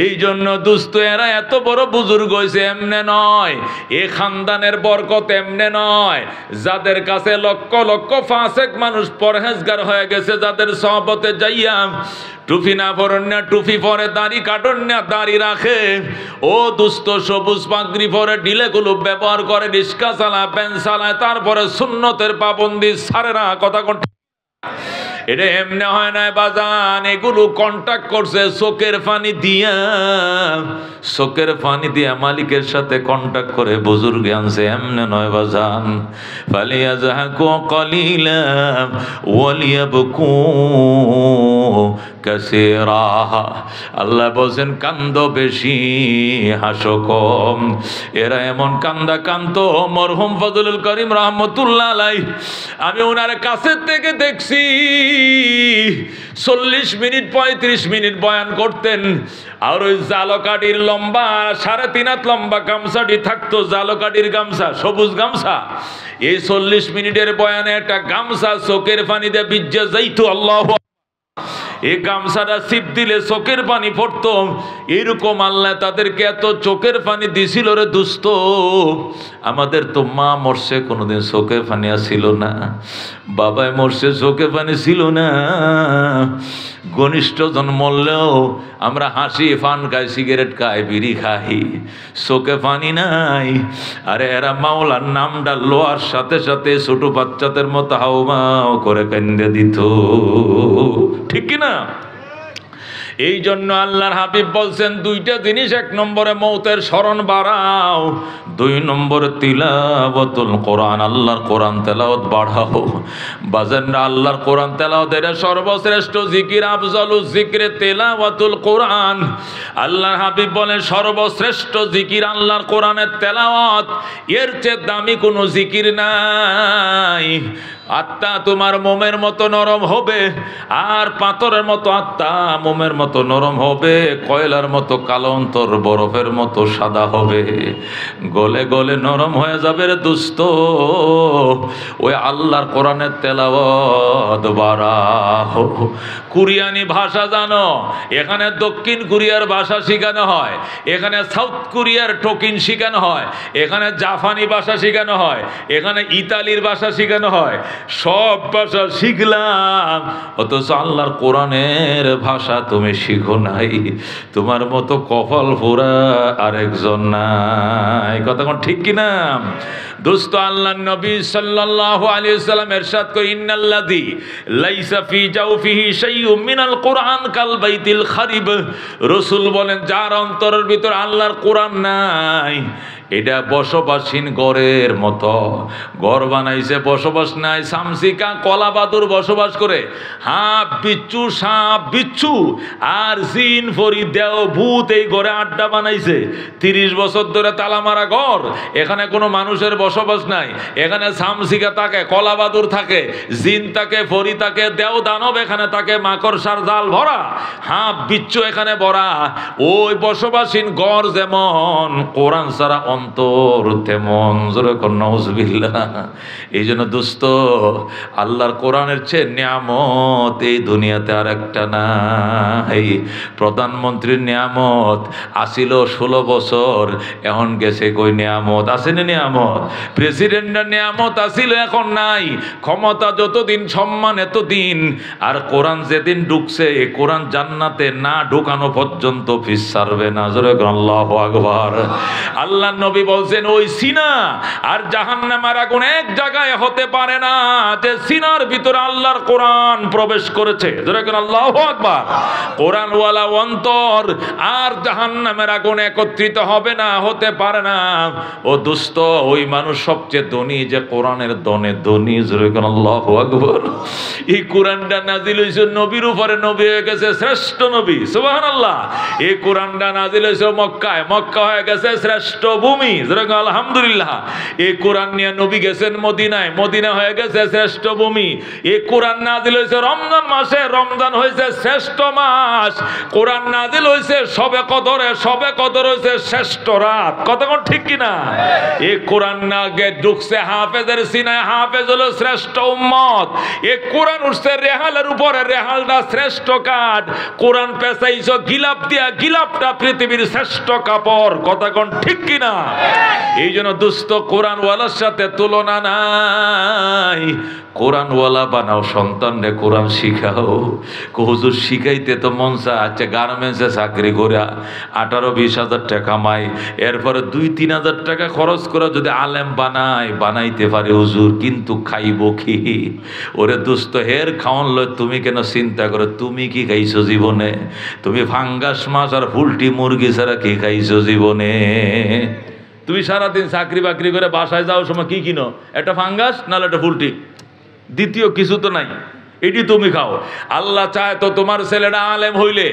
এই জন্য দোস্ত এরা এত বড় বুজুর্গ হয়েছে এমনে নয়, এ খানদানের বরকত এমনে নয়। যাদের কাছে লক্ষ লক্ষ ফাসেক মানুষ পরহেজগার হয়ে গেছে, যাদের সহবতে যাইয়া টুপি না পরেন না টুপি পরে, দাড়ি কাটন না দাড়ি রাখে, ও দুস্থ সবুজ পাগড়ি পরে, ডিলেগুলো ব্যবহার করে, রিস্কা চালায়, প্যান চালায়, তারপরে সুন্নতের পাবন্দি ছাড়ে না। কথা কোন এটা এমনি হয় না বাজান, এগুলো কন্টাক্ট করছে চোখের পানি দিয়া, চোখের পানি দিয়া মালিকের সাথে কন্টাক্ট করে বুজুর্গে আনছে, এমনি নয় বাজান। ফালিয়াযহাকু কালিলা ওয়ালিয়াবকু কাসীরা। আল্লাহ বলেন কান্দ বেশি হাসো কম। এরা এমন কান্দা কান্ত, মরহুম ফজলুল করিম রহমতুল্লাহ আলাইহি, আমি ওনার কাছের থেকে দেখছি 40 মিনিট 35 মিনিট বয়ান করতেন, আর ওই জালকাঠির লম্বা 3.5 হাত লম্বা গামছাটি থাকতো, জালকাঠির গামছা, সবুজ গামছা। এই 40 মিনিটের বয়ানে একটা গামছা চোখের পানি দিয়ে ভিজে যাইতো। আল্লাহু এই গামছাটা সিপ দিলে চোখের পানি পড়তো। এরকম আল্লাহ তাদেরকে এত চোখের পানি দিছিল রে দুস্থ। আমাদের তো মা মরছে কোনোদিন চোখের পানি আসছিল না, বাবাই মরছে চোখের পানি ছিল না, ঘনিষ্ঠজন মরলেও আমরা হাসি ফান খাই, সিগারেট খাই, বিড়ি খাই, চোখে পানি নাই। আরে এরা মাওলার নামটা লোয়ার সাথে সাথে ছোট বাচ্চাদের মতো হাউমাউ করে কেন্দ্রে দিত, ঠিক কিনা? এই জন্য আল্লাহর হাবিব বলছেন দুইটা জিনিস, 1 নম্বরে মৌতের স্মরণ বাড়াও, 2 নম্বরে তিলাওয়াতুল কোরআন, আল্লাহর কোরআন তেলাওয়াত বাড়াও। বাজানরা আল্লাহর কোরআন তেলাওয়াত এর সর্বশ্রেষ্ঠ জিকির, আফজালুজ জিকরে তেলাওয়াতুল কোরআন। আল্লাহর হাবিব বলেন সর্বশ্রেষ্ঠ জিকির আল্লাহর কোরআনের তেলাওয়াত, এর চেয়ে দামি কোনো জিকির নাই। আত্মা তোমার মোমের মতো নরম হবে, আর পাথরের মতো আত্মা মোমের মতো নরম হবে, কয়লার মতো কালো অন্তর বরফের মতো সাদা হবে, গলে গলে নরম হয়ে যাবে রে দুস্থ। ওই আল্লাহর কোরআনের তেলাওয়াত বাড়াও। কোরিয়ানি ভাষা জানো? এখানে দক্ষিণ কোরিয়ার ভাষা শেখানো হয়, এখানে সাউথ কোরিয়ার টোকিন শেখানো হয়, এখানে জাপানি ভাষা শেখানো হয়, এখানে ইতালির ভাষা শেখানো হয়। সব ভাষা শিখলাম, অথচ আল্লাহর কোরআনের ভাষা তুমি শিখো নাই। তোমার মতো কপাল পোড়া আরেকজন নাই। কথা কোন ঠিক কিনা দোস্ত? আল্লাহর নবী সাল্লাল্লাহু আলাইহি ওয়াসাল্লাম ইরশাদ করে, ইন্নাল্লাযী লাইসা ফি জাওফিহি শাইউম মিনাল কোরআন কাল বাইতিল খারিব। রাসূল বলেন যার অন্তরের ভিতর আল্লাহর কোরআন নাই, এটা বসবাসহীন ঘরের মতো। ঘর বানাইছে, বসবাস নাই। সামসিকা কলা বাদুর বসবাস করে, হাঁপ বিচ্ছু, সাপ বিচ্ছু আর জিন ফরি দেও ভূত এই ঘরে আড্ডা বানাইছে। 30 বছর ধরে তালা মারা ঘর, এখানে কোনো মানুষের বসবাস নাই। এখানে সামসিকা থাকে, কলা বাদুর থাকে, জিন থাকে, ফরি থাকে, দেও দানব এখানে থাকে, মাকড়সার জাল ভরা, হাঁপ বিচ্ছু এখানে ভরা। ওই বসবাসহীন ঘর যেমন, কোরআন ছাড়া অন্তর তেমন। জোরে কর নাউজুবিল্লাহ। এই জন্য দোস্ত, আল্লাহর কোরআনের চেয়ে নিয়ামত এই দুনিয়াতে আর একটা নাই। প্রধানমন্ত্রীর নিয়ামত আসিল 16 বছর, এখন গেছে কই নিয়ামত? আসেনি নিয়ামত? প্রেসিডেন্টের নিয়ামত আসিল, এখন নাই। ক্ষমতা যতদিন, সম্মান এতদিন। আর কোরআন যেদিন ঢুকছে, কোরআন জান্নাতে না ঢুকানো পর্যন্ত ফিস ছাড়বে না। জোরে কর আল্লাহু আকবার। আল্লাহ নবী বলছেন ওই সিনা আর জাহান্নামের আগুন এক জায়গায় হতে পারে না, যে সিনার ভিতরে আল্লাহর কোরআন প্রবেশ করেছে। ধরে কেন আল্লাহু আকবার। কোরআনওয়ালা অন্তর আর জাহান্নামের আগুন একত্রিত হবে না, হতে পারে না। ও দুস্থ, ওই মানুষ সবচেয়ে ধনী যে কোরআনের দনে ধনী। ধরে কেন আল্লাহু আকবার। এই কোরআনটা নাজিল হয়েছে নবীর উপরে, নবী হয়ে গেছে শ্রেষ্ঠ নবী। সুবহানাল্লাহ। এই কোরআনটা নাজিল হয়েছে মক্কায়, মক্কা হয়ে গেছে শ্রেষ্ঠ ভূমি। ভূমি, আলহামদুলিল্লাহ। এই কোরআন নিয়ে নবী গেছেন মদিনায়, মদিনা হয়ে গেছে শ্রেষ্ঠ ভূমি। এই কোরআন নাজিল হয়েছে রমজান মাসে, রমজান হয়েছে শ্রেষ্ঠ মাস। কোরআন নাজিল হয়েছে সবে কদরে, সবে কদর হয়েছে শ্রেষ্ঠ রাত। কতক্ষণ ঠিক কিনা? এই কোরআন না গে ঢুকছে হাফেজের সিনায়, হাফেজ হলো শ্রেষ্ঠ উম্মত। এই কোরআন উঠছে রেহালের উপরে, রেহালটা শ্রেষ্ঠ কাঠ। কোরআন পেঁচাইছো গিলাপ দিয়া, গিলাপটা পৃথিবীর শ্রেষ্ঠ কাপড়। কতক্ষণ ঠিক কিনা? এই জন্য দুস্থ কোরআনওয়ালার সাথে তুলনা নাই। কোরআনওয়ালা বানাও, সন্তানরে কোরআন শিখাও। হুজুর শিখাইতে তো মন চায়, আচ্ছা গার্মেন্টসে চাকরি করে 18-20 হাজার টাকা কামাই, এরপরে 2-3 হাজার টাকা খরচ করে যদি আলেম বানাইতে পারে হুজুর, কিন্তু খাইব কি? ওরে দুস্থ, হের খাওয়ান লয় তুমি কেন চিন্তা করো? তুমি কি খাইছো জীবনে? তুমি ফাঙ্গাস মাছ আর পোল্ট্রি মুরগি ছাড়া কি খাইছো জীবনে? তুমি সারাদিন চাকরি বাকরি করে বাসায় যাওয়ার সময় কি কিনো? একটা ফাঙ্গাস নাহলে একটা পোল্ট্রি, দ্বিতীয় কিছু তো নাই, এটি তুমি খাও। আল্লাহ চায় তো তোমার ছেলেটা আলেম হইলে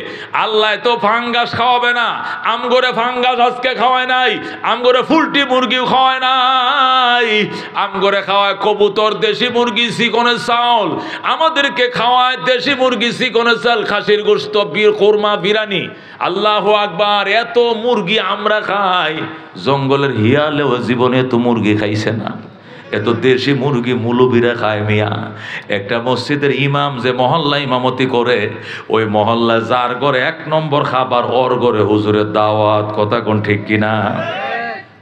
আল্লাহ তো ফাঙ্গাস খাওয়াবে না। আমগরে ফাঙ্গাস আজকে খাওয়ায় নাই, আমগরে ফুলটি মুরগিও খাওয়ায় নাই, আমগরে খাওয়ায় কবুতর, দেশি মুরগি, চিকনের চাউল। আমাদেরকে খাওয়ায় দেশি মুরগি, চিকনের চাল, খাসির গোশত, কোরমা, বিরিয়ানি। আল্লাহু আকবার। এত মুরগি আমরা খাই, জঙ্গলের হিয়ালেও জীবনে তো মুরগি খাইছে না। এত দেশি মুরগি মুলুবিরা খায় মিয়া। একটা মসজিদের ইমাম যে মহল্লা ইমামতি করে, ওই মহল্লা যার ঘরে 1 নম্বর খাবার, ওর ঘরে হুজুরের দাওয়াত। কথা কোন ঠিক কিনা?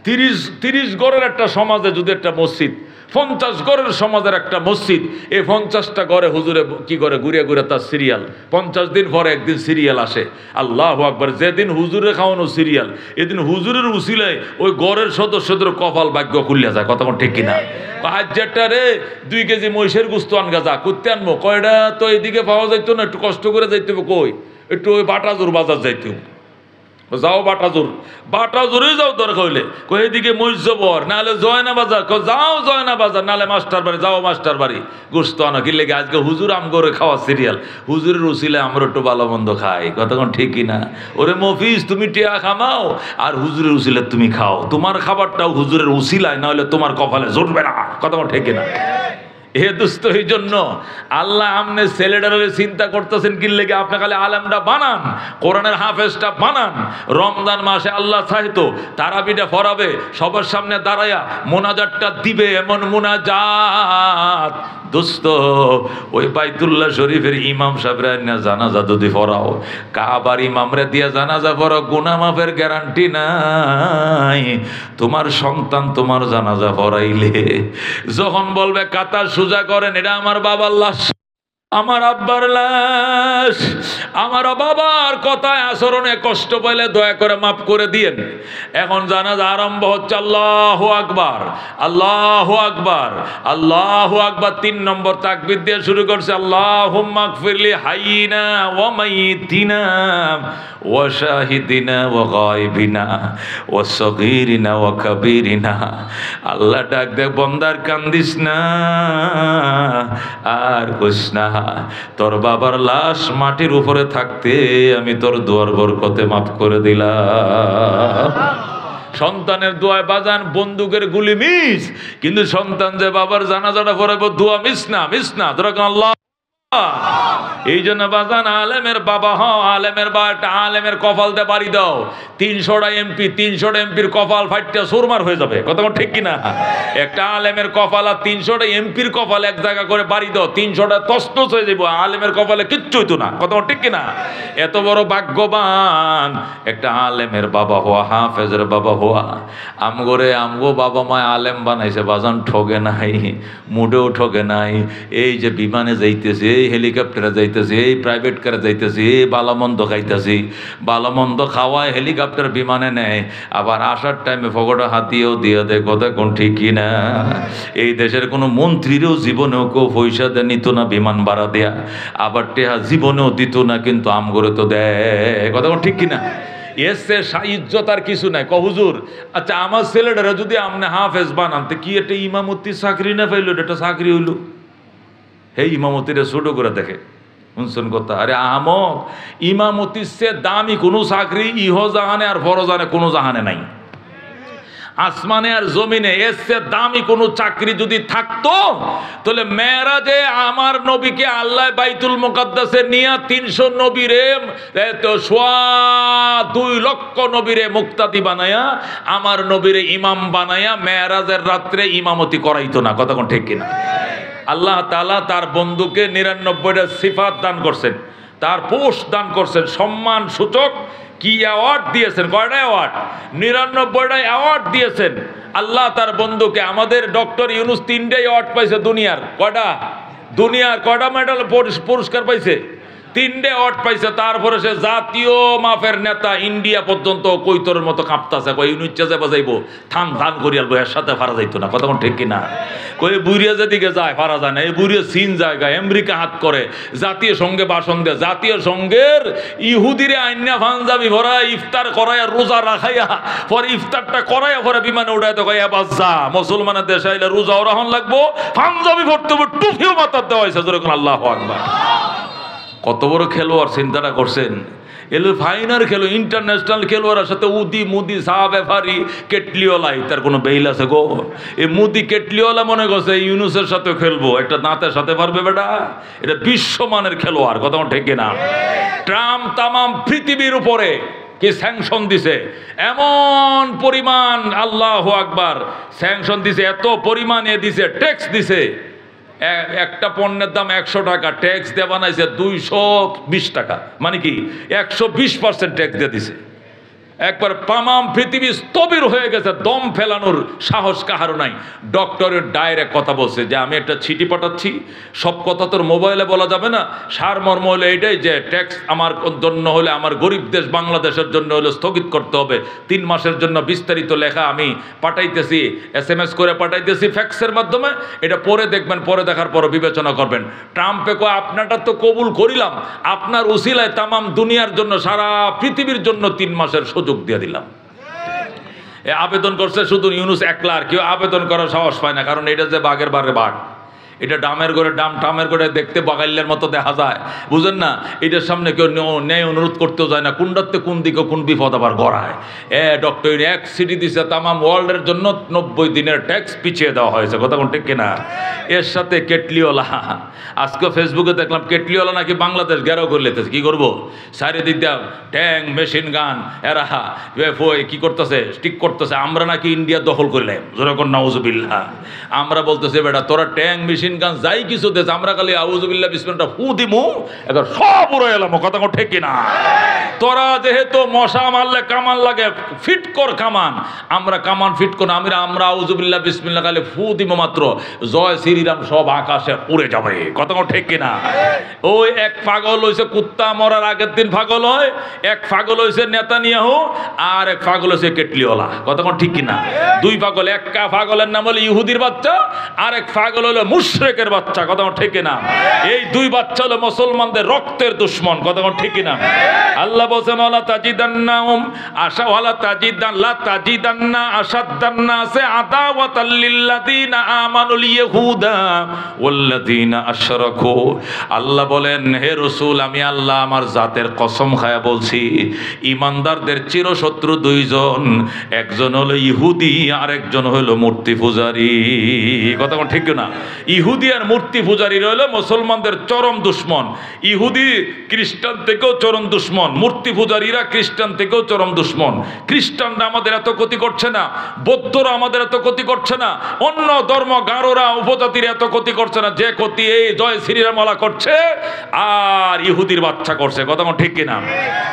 30 ঘরের একটা সমাজে যদি একটা মসজিদ, 50 ঘরের সমাজের একটা মসজিদ, এই 50টা ঘরে হুজুরে কি করে? ঘুরে ঘুরে তার সিরিয়াল। 50 দিন পরে একদিন সিরিয়াল আসে। আল্লাহু আকবার। যেদিন হুজুরে খাওয়ানো সিরিয়াল, এদিন হুজুরের উসিলায় ওই ঘরের সদস্যদের কপাল ভাগ্য খুলিয়া যায়। কতক্ষণ ঠিক কিনা? আজ যেটা রে 2 কেজি মহিষের গুস্ত আনগা, যা করতে আনবো কয়টা? তো এদিকে পাওয়া যাইতো না, একটু কষ্ট করে যাইতে হবে। কই? একটু ওই বাটাজোর বাজার যাইতে হবে। যাও বাটাজোরে যাও দরকার হইলে। কই এদিকে মহিষবর, নাহলে জয়না বাজার, যাও জয়না বাজার, নাহলে মাস্টার বাড়ি, যাও মাস্টার বাড়ি, গুস্ত আনো। কি লেগে? আজকে হুজুর আমগরে খাওয়া সিরিয়াল, হুজুরের উসিলে আমরা একটু ভালো মন্দ খাই। কতক্ষণ ঠিক কিনা? ওরে মফিজ, তুমি টিয়া খামাও আর হুজুরের উসিলে তুমি খাও। তোমার খাবারটাও হুজুরের উসিলায়, নাহলে তোমার কপালে জুটবে না। কতক্ষণ ঠিক কিনা? হে দুস্থ, এই জন্য আল্লাহ আমনে ছেলেটার চিন্তা করতেছেন কি লেগে? আপনি খালি আলেমটা বানান, কোরআনের হাফেজটা বানান। রমজান মাসে আল্লাহ চাইতো তারাবিটা ফরাবে, সবার সামনে দাঁড়ায়া মোনাজাতটা দিবে, এমন মোনাজাত দোস্ত ওই বাইতুল্লাহ শরীফের ইমাম সাহেবরা না জানাজা যদি পড়াও, কাবার ইমামরে দিয়া জানাজা পড়াও, গুনাহ মাফের গ্যারান্টি নাই। তোমার সন্তান তোমার জানাজা পড়াইলে যখন বলবে কাতা সোজা করেন, এটা আমার বাবার লাশ, আমার আব্বার লাশ, আমার বাবার কথায় আচরণে কষ্ট পাইলে দয়া করে মাফ করে দিয়েন। এখন জানাজা আরম্ভ হচ্ছে। আল্লাহু আকবার, আল্লাহু আকবার, আল্লাহু আকবার। 3 নম্বর তাকবীর দিয়ে শুরু করছে। আল্লাহুম্মা গফিরলি হাইয়িনা ওয়া মাইয়িতিনা ওয়া শাহিদিনা ওয়া গায়বিনা ওয়া সগীরিনা ওয়া কাবীরিনা। আল্লাহ ডাক দে, বন্দার কান্দিস না আর কইস না, তোর বাবার লাশ মাটির উপরে থাকতে আমি তোর দোয়ার বরকতে মাফ করে দিলাম। সন্তানের দোয়ায় বাজান বন্দুকের গুলি মিস, কিন্তু সন্তান যে বাবার জানাজাটা পড়াবো দোয়া মিস না। তোরা আল্লাহ। এই জন্য বাজান আলেমের বাবা হও, আলেমের বাবা, একটা আলেমের কপালতে বাড়ি দাও। 300টা এমপি, 300টা এমপির কপাল ফাইটটা সুরমার হয়ে যাবে। কথা ঠিক কিনা? একটা আলেমের কপাল আর 300টা এমপির কপাল এক জায়গা করে বাড়ি দাও, 300টা তছনছ হয়ে যাবো। আলেমের কপালে কিচ্ছু হইতো না। কথা ঠিক কিনা? এত বড় ভাগ্যবান একটা আলেমের বাবা হওয়া, হাফেজের বাবা হওয়া। আমগো বাবা মা আলেম বানাইছে বাজান, ঠগে নাই, মুডেও ঠগে নাই। এই যে বিমানে যাইতেছে, এই হেলিকপ্টারে যাইতেছে, এই প্রাইভেট কারে যাইতেছে, এই বালামন্দ খাইতেছি, বালামন্দ খাওয়ায় হেলিকপ্টার বিমানে নেয়, আবার আসার টাইমে ফগটা হাতিয়েও দিয়ে দেয়। কথা কোন ঠিক কিনা? এই দেশের কোনো মন্ত্রীরও জীবনেও কেউ পয়সা দেয় নিত না বিমান ভাড়া দেয়া, আবার টেহা জীবনেও দিত না, কিন্তু আমগরে তো দেয়। কথা কোন ঠিক কিনা? এসে ইজ্জত আর কিছু নাই। হুজুর আচ্ছা আমার ছেলেটারা যদি আপনি হাফেজ বানানতে কি একটা ইমামতির চাকরি না পাইল, এটা চাকরি হইল? হে ইমামতিরে ছোট করে দেখে, শুনছেন কথা? আরে আহমদ, ইমামতির চেয়ে দামি কোনো চাকরি ইহ জাহানে আর ফরজানে কোনো জাহানে নাই। আসমানে আর জমিনে এর চেয়ে দামি কোনো চাকরি যদি থাকতো তাহলে মেরাজে আমার নবীকে আল্লাহ বাইতুল মুকাদ্দাসে নিয়ে 300 নবীরে 2 লক্ষ নবীরে মুক্তাদি বানায়া আমার নবীরে ইমাম বানায়া মেরাজের রাত্রে ইমামতি করাইতো না। কথা কোন ঠিক কিনা? আল্লাহ তাআলা তার বন্ধুকে 99টা সিফাত দান করছেন, তার পোস্ট দান করছেন, সম্মান সূচক কি অ্যাওয়ার্ড দিয়েছেন? কয়টা অ্যাওয়ার্ড? 99টা অ্যাওয়ার্ড দিয়েছেন আল্লাহ তার বন্ধুকে। আমাদের ডক্টর ইউনূস 3টাই অ্যাওয়ার্ড পাইছে দুনিয়ার। কয়টা? দুনিয়ার কয়টা মেডাল পুরস্কার পাইছে? 3টে অ্যাওয়ার্ড পাইছে। তারপরে সে জাতীয় মাপের নেতা, ইন্ডিয়া পর্যন্ত কৈতরের মতো কাঁপতাছে। কই ইউনুচ্চা যাবা যাইবো, থান থান করিয়াল বইয়ের সাথে ফারা যাইতো না। কথা ঠিক কিনা? কই বুড়িয়া যেদিকে যায় ফারা যায় না, এই বুড়িয়া চীন জায়গায় আমেরিকা হাত করে জাতীয় সঙ্গে ভাষণ দেয়। জাতীয় সঙ্গের ইহুদিরে আইনা পাঞ্জাবি ভরা ইফতার করাইয়া রোজা রাখাইয়া পরে ইফতারটা করাইয়া পরে বিমানে উড়াই তো কইয়া বাচ্চা মুসলমানের দেশে আইলে রোজাও রাখন লাগবো, পাঞ্জাবি ভরতে হবে, টুপিও মাথার দেওয়া হয়েছে। যেরকম আল্লাহু আকবার। কত বড় খেলোয়াড় চিন্তাটা করছেন? এলো ফাইনাল খেলো, ইন্টারন্যাশনাল খেলোয়াড়ের সাথে উদি মুদি সাহা ব্যাপারি কেটলিওলাই, তার কোনো বেইল আছে গো? এই মুদি কেটলিওয়ালা মনে করছে ইউনুসের সাথে খেলবো, একটা দাঁতের সাথে পারবে বেটা? এটা বিশ্বমানের খেলোয়াড়। কথা ঠিক না? ট্রাম্প তামাম পৃথিবীর উপরে কি স্যাংশন দিছে, এমন পরিমাণ, আল্লাহু আকবার, স্যাংশন দিছে, এত পরিমাণে দিছে, ট্যাক্স দিছে। একটা পণ্যের দাম 100 টাকা, ট্যাক্স দিয়ে বানাইছে 220 টাকা। মানে কি 120% ট্যাক্স দিয়ে দিছে। একবার তামাম পৃথিবী স্থবির হয়ে গেছে, দম ফেলানোর সাহস কাহারও নাই। ডক্টরের ডাইরেক্ট কথা বলছে যে আমি একটা চিঠি পাঠাচ্ছি, সব কথা তোর মোবাইলে বলা যাবে না, সারমর্ম হলো এইটাই যে ট্যাক্স আমার জন্য হলে, আমার গরিব দেশ বাংলাদেশের জন্য হলে স্থগিত করতে হবে 3 মাসের জন্য। বিস্তারিত লেখা আমি পাঠাইতেছি, SMS করে পাঠাইতেছি ফ্যাক্সের মাধ্যমে। এটা পরে দেখবেন, পরে দেখার পর বিবেচনা করবেন। ট্রাম্পে কয় আপনারটা তো কবুল করিলাম, আপনার উসিলায় তামাম দুনিয়ার জন্য, সারা পৃথিবীর জন্য 3 মাসের সুযোগ দিয়ে দিলাম। আবেদন করছে শুধু ইউনুস একলা, আর কেউ আবেদন করার সাহস পায় না। কারণ এটা যে বাঘের বারে বাঘ, এটা ডামের করে ডাম, টামের করে দেখতে বাগাইলের মতো দেখা যায়, বুঝেন না? এটার সামনে কেউ ন্যায় অনুরোধ করতেও যায় না, কোনটাতে কোন দিকে কোন বিপদ আবার গড়ায়। ডক্টর এক সিটি দিছে তামাম ওয়ার্ল্ডের জন্য 90 দিনের ট্যাক্স পিছিয়ে দেওয়া হয়েছে। কথা কোন ঠিক কিনা? এর সাথে কেটলিওয়ালা, আজকে ফেসবুকে দেখলাম কেটলিওয়ালা নাকি বাংলাদেশ ঘেরাও করে লেতেছে। কি করবো? চারিদিক দিয়ে ট্যাঙ্ক, মেশিন গান, এরা কি করতেছে, স্টিক করতেছে। আমরা নাকি ইন্ডিয়া দখল করলাম, যেরকম নাউজুবিল্লাহ। আমরা বলতেছে বেটা তোরা ট্যাঙ্ক, মেশিন গান যাই কিছু দেশ, আমরা খালি আউযুবিল্লাহ বিসমিল্লাহ ফু দিমু, এবার সব উড়ে এলাম। কথা ঠিক কিনা? তোরা যেহেতু মশা মারলে কামান লাগে, ফিট কর কামান, আমরা কামান ফিট কর, আমরা আউযুবিল্লাহ বিসমিল্লাহ খালি ফু দিমু মাত্র, জয় শ্রীরাম সব আকাশে উড়ে যাবে। কথা ঠিক কিনা? ওই এক পাগল হয়েছে কুত্তা মরার আগের দিন পাগল হয়, এক পাগল হয়েছে নেতানিয়াহু, আর এক পাগল হয়েছে কেটলিওয়ালা। কথা ঠিক কিনা? 2 পাগল। এক পাগলের নাম হলো ইহুদির বাচ্চা, আর এক পাগল হলো মুশরিকের বাচ্চা। কথা ঠিক কিনা? এই 2 বাচ্চা হলো মুসলমানদের রক্তের দুশ্মন। কথা ঠিক কিনা? আল্লাহ বলেন ওয়ালা তাজিদান্নাহুম আশা ওয়ালা তাজিদান লা তাজিদান্না আশাদ্দান নাসি আদাওয়াতাল লিল্লাযিনা আমানুল ইয়াহুদা ওয়াল্লাযিনা আশরাকু। আল্লাহ বলেন হে রাসূল, আমি আল্লাহ আমার জাতের কসম খায়া বলছি, ঈমানদারদের চিরশত্রু 2 জন, একজন হলো ইহুদি আর একজন হলো মূর্তি পূজারী। কথা ঠিক না? ইহুদি আর মূর্তি পূজারী হলো মুসলমানদের চরম দুশ্মন। ইহুদি খ্রিস্টান থেকেও চরম দুশ্মন, মূর্তি পূজারীরা খ্রিস্টান থেকেও চরম দুশ্মন। খ্রিস্টানরা আমাদের এত ক্ষতি করছে না, বৌদ্ধরা আমাদের এত ক্ষতি করছে না, অন্য ধর্ম গারোরা উপজাতির এত ক্ষতি করছে না, যে ক্ষতি এই জয় শ্রীরামওয়ালা করছে আর ইহুদির বাচ্চা করছে। কথা ঠিক কিনা?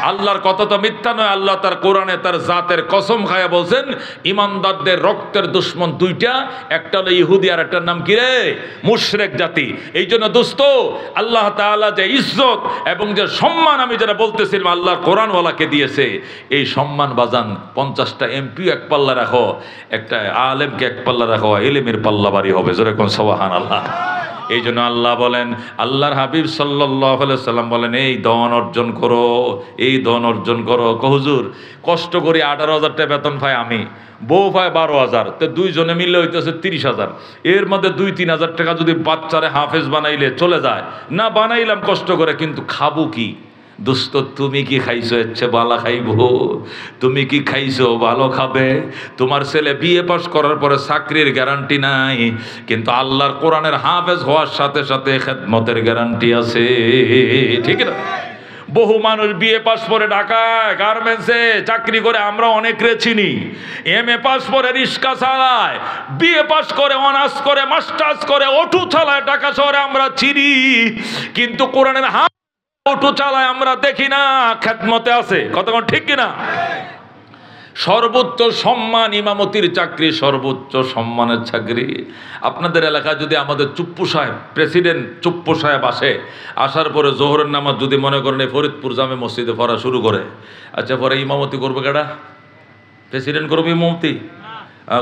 আল্লাহর কথা তো মিথ্যা নয়। আল্লাহ তার কোরআনে তার জাতের কসম খায়া বলছেন ইমানদারদের রক্তের দুশ্মন 2টা, একটা হলো ইহুদি আর একটার নাম কি রে? মুশরিক জাতি। এই জন্য দোস্ত, আল্লাহ তাআলা যে ইজ্জত এবং যে সম্মান আমি যেটা বলতেছিলাম আল্লাহর কোরআনওয়ালাকে দিয়েছে, এই সম্মান বাজান 50টা এমপি এক পাল্লা রাখো, একটা আলেমকে এক পাল্লা রাখো, ইলমের পাল্লা বাড়ি হবে। জোরে কোন সুবহানাল্লাহ। এই জন্য আল্লাহ বলেন, আল্লাহর হাবিব সাল্লাল্লাহু আলাইহি সাল্লাম বলেন এই ধন অর্জন করো, এই ধন অর্জন করো। হুজুর কষ্ট করি 18,000 টাকা বেতন পাই আমি, বউ পায় 12,000, তো 2 জনে মিললে হইতেছে 30,000। এর মধ্যে 2-3 হাজার টাকা যদি বাচ্চারে হাফেজ বানাইলে চলে যায় না, বানাইলাম কষ্ট করে, কিন্তু খাবো কি? দোস্ত তুমি কি খাইছো এর চেয়ে বালা খাইবো? তুমি কি খাইছো ভালো খাবে? তোমার ছেলে বিএ পাস করার পরে চাকরির গ্যারান্টি নাই, কিন্তু আল্লাহর কোরআনের হাফেজ হওয়ার সাথে সাথে খেদমতের গ্যারান্টি আছে, ঠিক না? বহু মানুষ বিএ পাস করে ঢাকায় গার্মেন্টসে চাকরি করে, আমরা অনেকে চিনি। এমএ পাস করে রিক্সা চালায়, বিএ পাস করে অনার্স করে মাস্টার্স করে অটো চালায়, ঢাকা শহরে আমরা চিনি। কিন্তু কোরআনের অটো চালায় আমরা দেখি না, খেদমতে আছে। কতক্ষণ ঠিক কিনা? সর্বোচ্চ সম্মান ইমামতির চাকরি, সর্বোচ্চ সম্মানের চাকরি। আপনাদের এলাকায় যদি আমাদের চুপ্পু সাহেব, প্রেসিডেন্ট চুপ্পু সাহেব আসে, আসার পরে জোহরের নামাজ যদি মনে করেন এই ফরিদপুর জামে মসজিদে পড়া শুরু করে, আচ্ছা পরে ইমামতি করবে কেডা? প্রেসিডেন্ট করবে ইমামতি?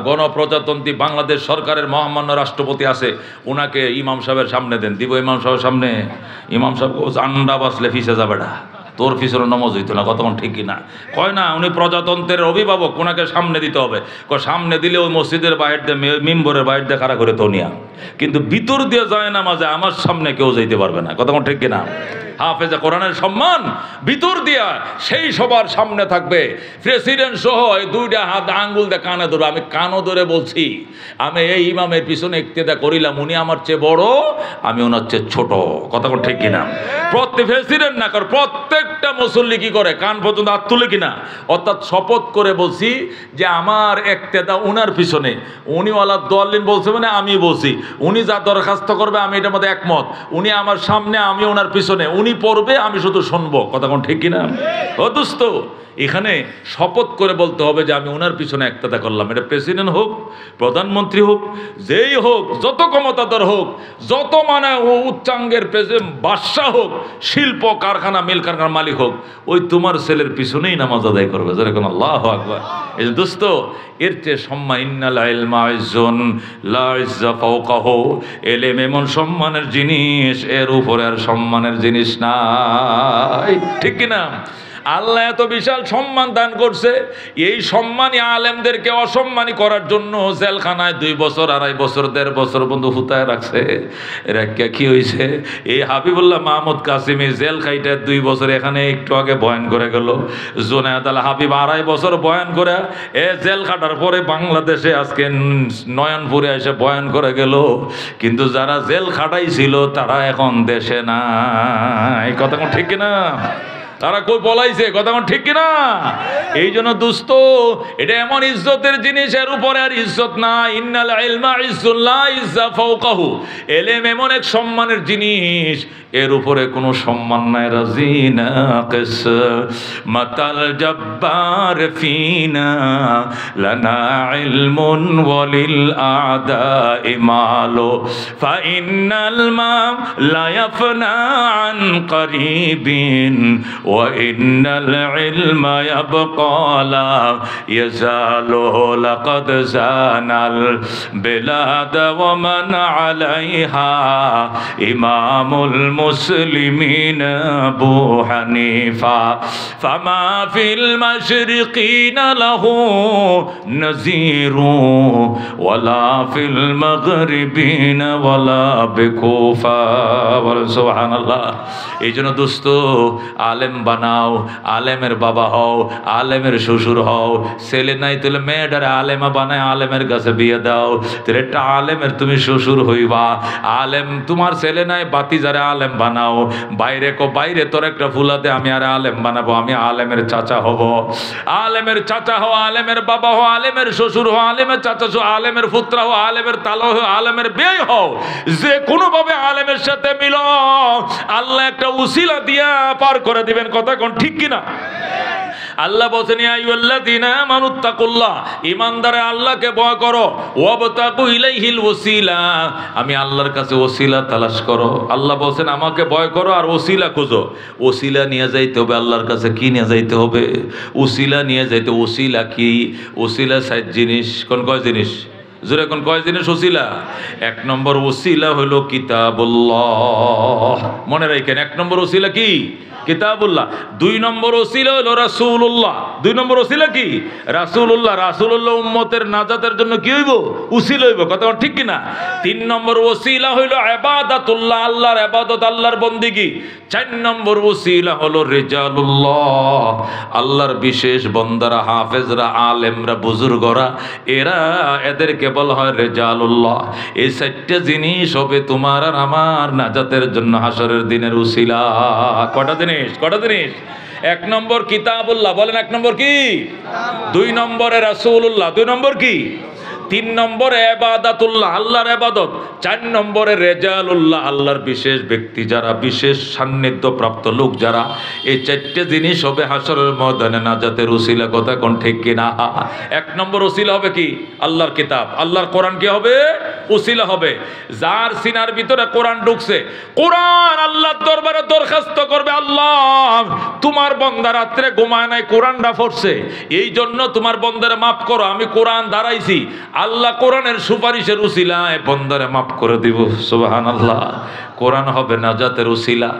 গণপ্রজাতন্ত্রী বাংলাদেশ সরকারের মহামান্য রাষ্ট্রপতি আছে, ওনাকে ইমাম সাহেবের সামনে দেন, দিব ইমাম সাহেবের সামনে? ইমাম সাহেব আন্ডা বাসলে ফিসে যাবে না, তোর পিছনে নমজ হইতো না। কতক্ষণ ঠিক কিনা? কয় না উনি প্রজাতন্ত্রের অভিভাবক, ওনাকে সামনে দিতে হবে। সামনে দিলে ওই মসজিদের বাইরে দিয়ে, মেম্বরের বাইরে দিয়ে খাড়া করে তোনিয়া, কিন্তু ভিতর দিয়ে যায় না মাঝে, আমার সামনে কেউ যাইতে পারবে না। কতক্ষণ ঠিক কিনা? হাফেজা কোরআনের সম্মান ভিতর দিয়া সেই সবার সামনে থাকবে। প্রেসিডেন্ট সহ এই দুইটা হাত আঙ্গুল দিয়ে কানে ধরবে। আমি কানও ধরে বলছি, আমি এই ইমামের পিছনে ইক্তেদা করিলাম, উনি আমার চেয়ে বড়, আমি ওনার চেয়ে ছোট। কতক্ষণ ঠিক কিনা? প্রত্যেক প্রেসিডেন্ট না করে প্রত্যেকটা মুসল্লি কি করে? কান পর্যন্ত হাত তুলে কিনা, অর্থাৎ শপথ করে বলছি যে আমার ইক্তেদা উনার পিছনে। উনি ওয়ালা দোয়াল্লিন বলছে মানে আমি বলছি, উনি যা দরখাস্ত করবে আমি এটার মধ্যে একমত। উনি আমার সামনে, আমি ওনার পিছনে, উনি পড়বে, আমি শুধু শুনবো। কতক্ষণ ঠিক কিনা? ও দোস্ত, এখানে শপথ করে বলতে হবে যে আমি ওনার পিছনে একতাদা করলাম। এটা প্রেসিডেন্ট হোক, প্রধানমন্ত্রী হোক, যেই হোক, যত ক্ষমতাধর হোক, যত মানে উচ্চাঙ্গের বাদশাহ হোক, শিল্প কারখানা মিল কারখানার মালিক হোক, ওই তোমার ছেলের পিছনেই নামাজ আদায় করবে। যেরকম আল্লাহু আকবার। এই যে দোস্ত, এর চেয়ে সম্মান, ইন্নাল ইলমা ইজ্জুন লা ইজ্জা ফাওকাহু, এলেম এমন সম্মানের জিনিস, এর উপরে আর সম্মানের জিনিস নাই, ঠিক কিনা? আল্লাহ এত বিশাল সম্মান দান করছে, এই সম্মানী আলেমদেরকে অসম্মানী করার জন্য জেলখানায় 2 বছর 2.5 বছর 1.5 বছর বন্ধু ফুতায় রাখছে। এরা কি হয়েছে? এই হাবিবুল্লাহ মাহমুদ কাসিমি জেল খাইটা 2 বছর এখানে একটু আগে বয়ান করে গেল। জুনায়েদ আল হাবিব 2.5 বছর বয়ান করে জেল খাটার পরে বাংলাদেশে আজকে নয়নপুরে এসে বয়ান করে গেল। কিন্তু যারা জেল খাটাইছিল তারা এখন দেশে নাই। কথা ঠিক কিনা? তারা কই পলাইছে। কথা ঠিক কিনা? এই জন্য দোস্ত, এটা এমন ইজ্জতের জিনিস, এর উপরে আর ইজ্জত নাই। ইন্নাল ইলমা ইজ্জুন লা ইজ্জা ফাওকাহু, এলেম এমন এক সম্মানের জিনিস, এর উপরে কোনো সম্মান নাই। রাজিনা কিস মাতাল জব্বার ফিনা লানা ইলমুন ওয়ালিল আদা ইমালো ফা ইন্নাল মা লা ইয়াফনা আন করিবিন وإن العلم يبقى لا يزال لقد زان البلاد ومن عليها إمام المسلمين أبو حنيفة فما في المشرقين له نذير ولا في المغربين ولا بكوفة سبحان الله এই জন্য দোস্ত আলেম বানাও, আলেমের বাবা হও, আলেমের শ্বশুর হও। ছেলে নাই তাহলে মেয়েটারে আলেমা বানায় আলেমের কাছে বিয়ে দাও, তাহলে একটা আলেমের তুমি শ্বশুর হইবা। আলেম তোমার ছেলে নাই, বাতি যারা আলেম বানাও। বাইরে বাইরে তোর একটা ফুলাতে আমি আর আলেম বানাবো, আমি আলেমের চাচা হব। আলেমের চাচা হও, আলেমের বাবা হও, আলেমের শ্বশুর হও, আলেমের চাচা হও, আলেমের পুত্র হও, আলেমের তালো হও, আলেমের বিয়ে হও। যে কোনোভাবে আলেমের সাথে মিলো, আল্লাহ একটা উসিলা দিয়া পার করে দিবেন। কথা কোন ঠিক কিনা? আল্লাহ বলেন ইয়া আইয়ুহাল্লাযীনা আমানুত্তাকুল্লাহ, ঈমানদারে আল্লাহকে ভয় করো। ওয়াবতাকু ইলাইহিল ওসিলা, আমি আল্লাহর কাছে ওসিলা তালাশ করো। আল্লাহ বলেন আমাকে ভয় করো আর ওসিলা খোঁজো। ওসিলা নিয়ে যাইতে হবে আল্লাহর কাছে। কি নিয়ে যাইতে হবে? ওসিলা নিয়ে যাইতে। ওসিলা কি? ওসিলা 7 জিনিস। কোন কয় জিনিস? জোরে কোন কয় জিনিস ওসিলা? 1 নম্বর ওসিলা হলো কিতাবুল্লাহ। মনে রাখেন, 1 নম্বর ওসিলা কি? কিতাবুল্লাহ। 2 নম্বর ওসিলা হলো রাসূলুল্লাহ। 2 নম্বর ওসিলা কি? রাসূলুল্লাহ। রাসূলুল্লাহ উম্মতের নাজাতের জন্য কি হইব? উসিলা হইব। কথা ঠিক কি না? 3 নম্বর ওসিলা হইল ইবাদাতুল্লাহ, আল্লাহর ইবাদত, আল্লাহর বন্দেগী। 4 নম্বর ওসিলা হলো রিজালুল্লাহ, আল্লাহর বিশেষ বান্দারা, হাফেজরা, আলেমরা, বুজুর্গরা, এদেরকে বলা হয় রিজালুল্লাহ। এই 4টা জিনিস হবে তোমার আর আমার নাজাতের জন্য হাসরের দিনের উসিলা। কটা জিনিস? 1 নম্বর কিতাবুল্লাহ, বলেন 1 নম্বর কি? 2 নম্বরে রাসূলুল্লাহ, 2 নম্বর কি? 3 নম্বরে ইবাদাতুল্লাহ, আল্লাহর ইবাদত। 4 নম্বরে রিজালুল্লাহ, আল্লাহর বিশেষ ব্যক্তি যারা, বিশেষ সান্নিধ্য প্রাপ্ত লোক যারা। এই 4টে জিনিস হবে হাসরের ময়দানে নাজাতের উসিলা। কথা কোন ঠিক কিনা? 1 নম্বর উসিলা হবে কি? আল্লাহর কিতাব, আল্লাহর কোরআন কি হবে? উসিলা হবে। যার সিনার ভিতরে কোরআন ঢুকছে, কোরআন আল্লাহর দরবারে দরখাস্ত করবে, আল্লাহ তোমার বান্দা রাত্রে ঘুমায় নাই, কোরআনটা পড়ছে, এই জন্য তোমার বান্দারে মাফ করো, আমি কোরআন দাঁড়াইছি। আল্লাহ কোরআনের সুপারিশের উসিলায় বান্দারে মাফ করে দিব। সুবহানাল্লাহ। কোরআন হবে নাজাতের উসিলা।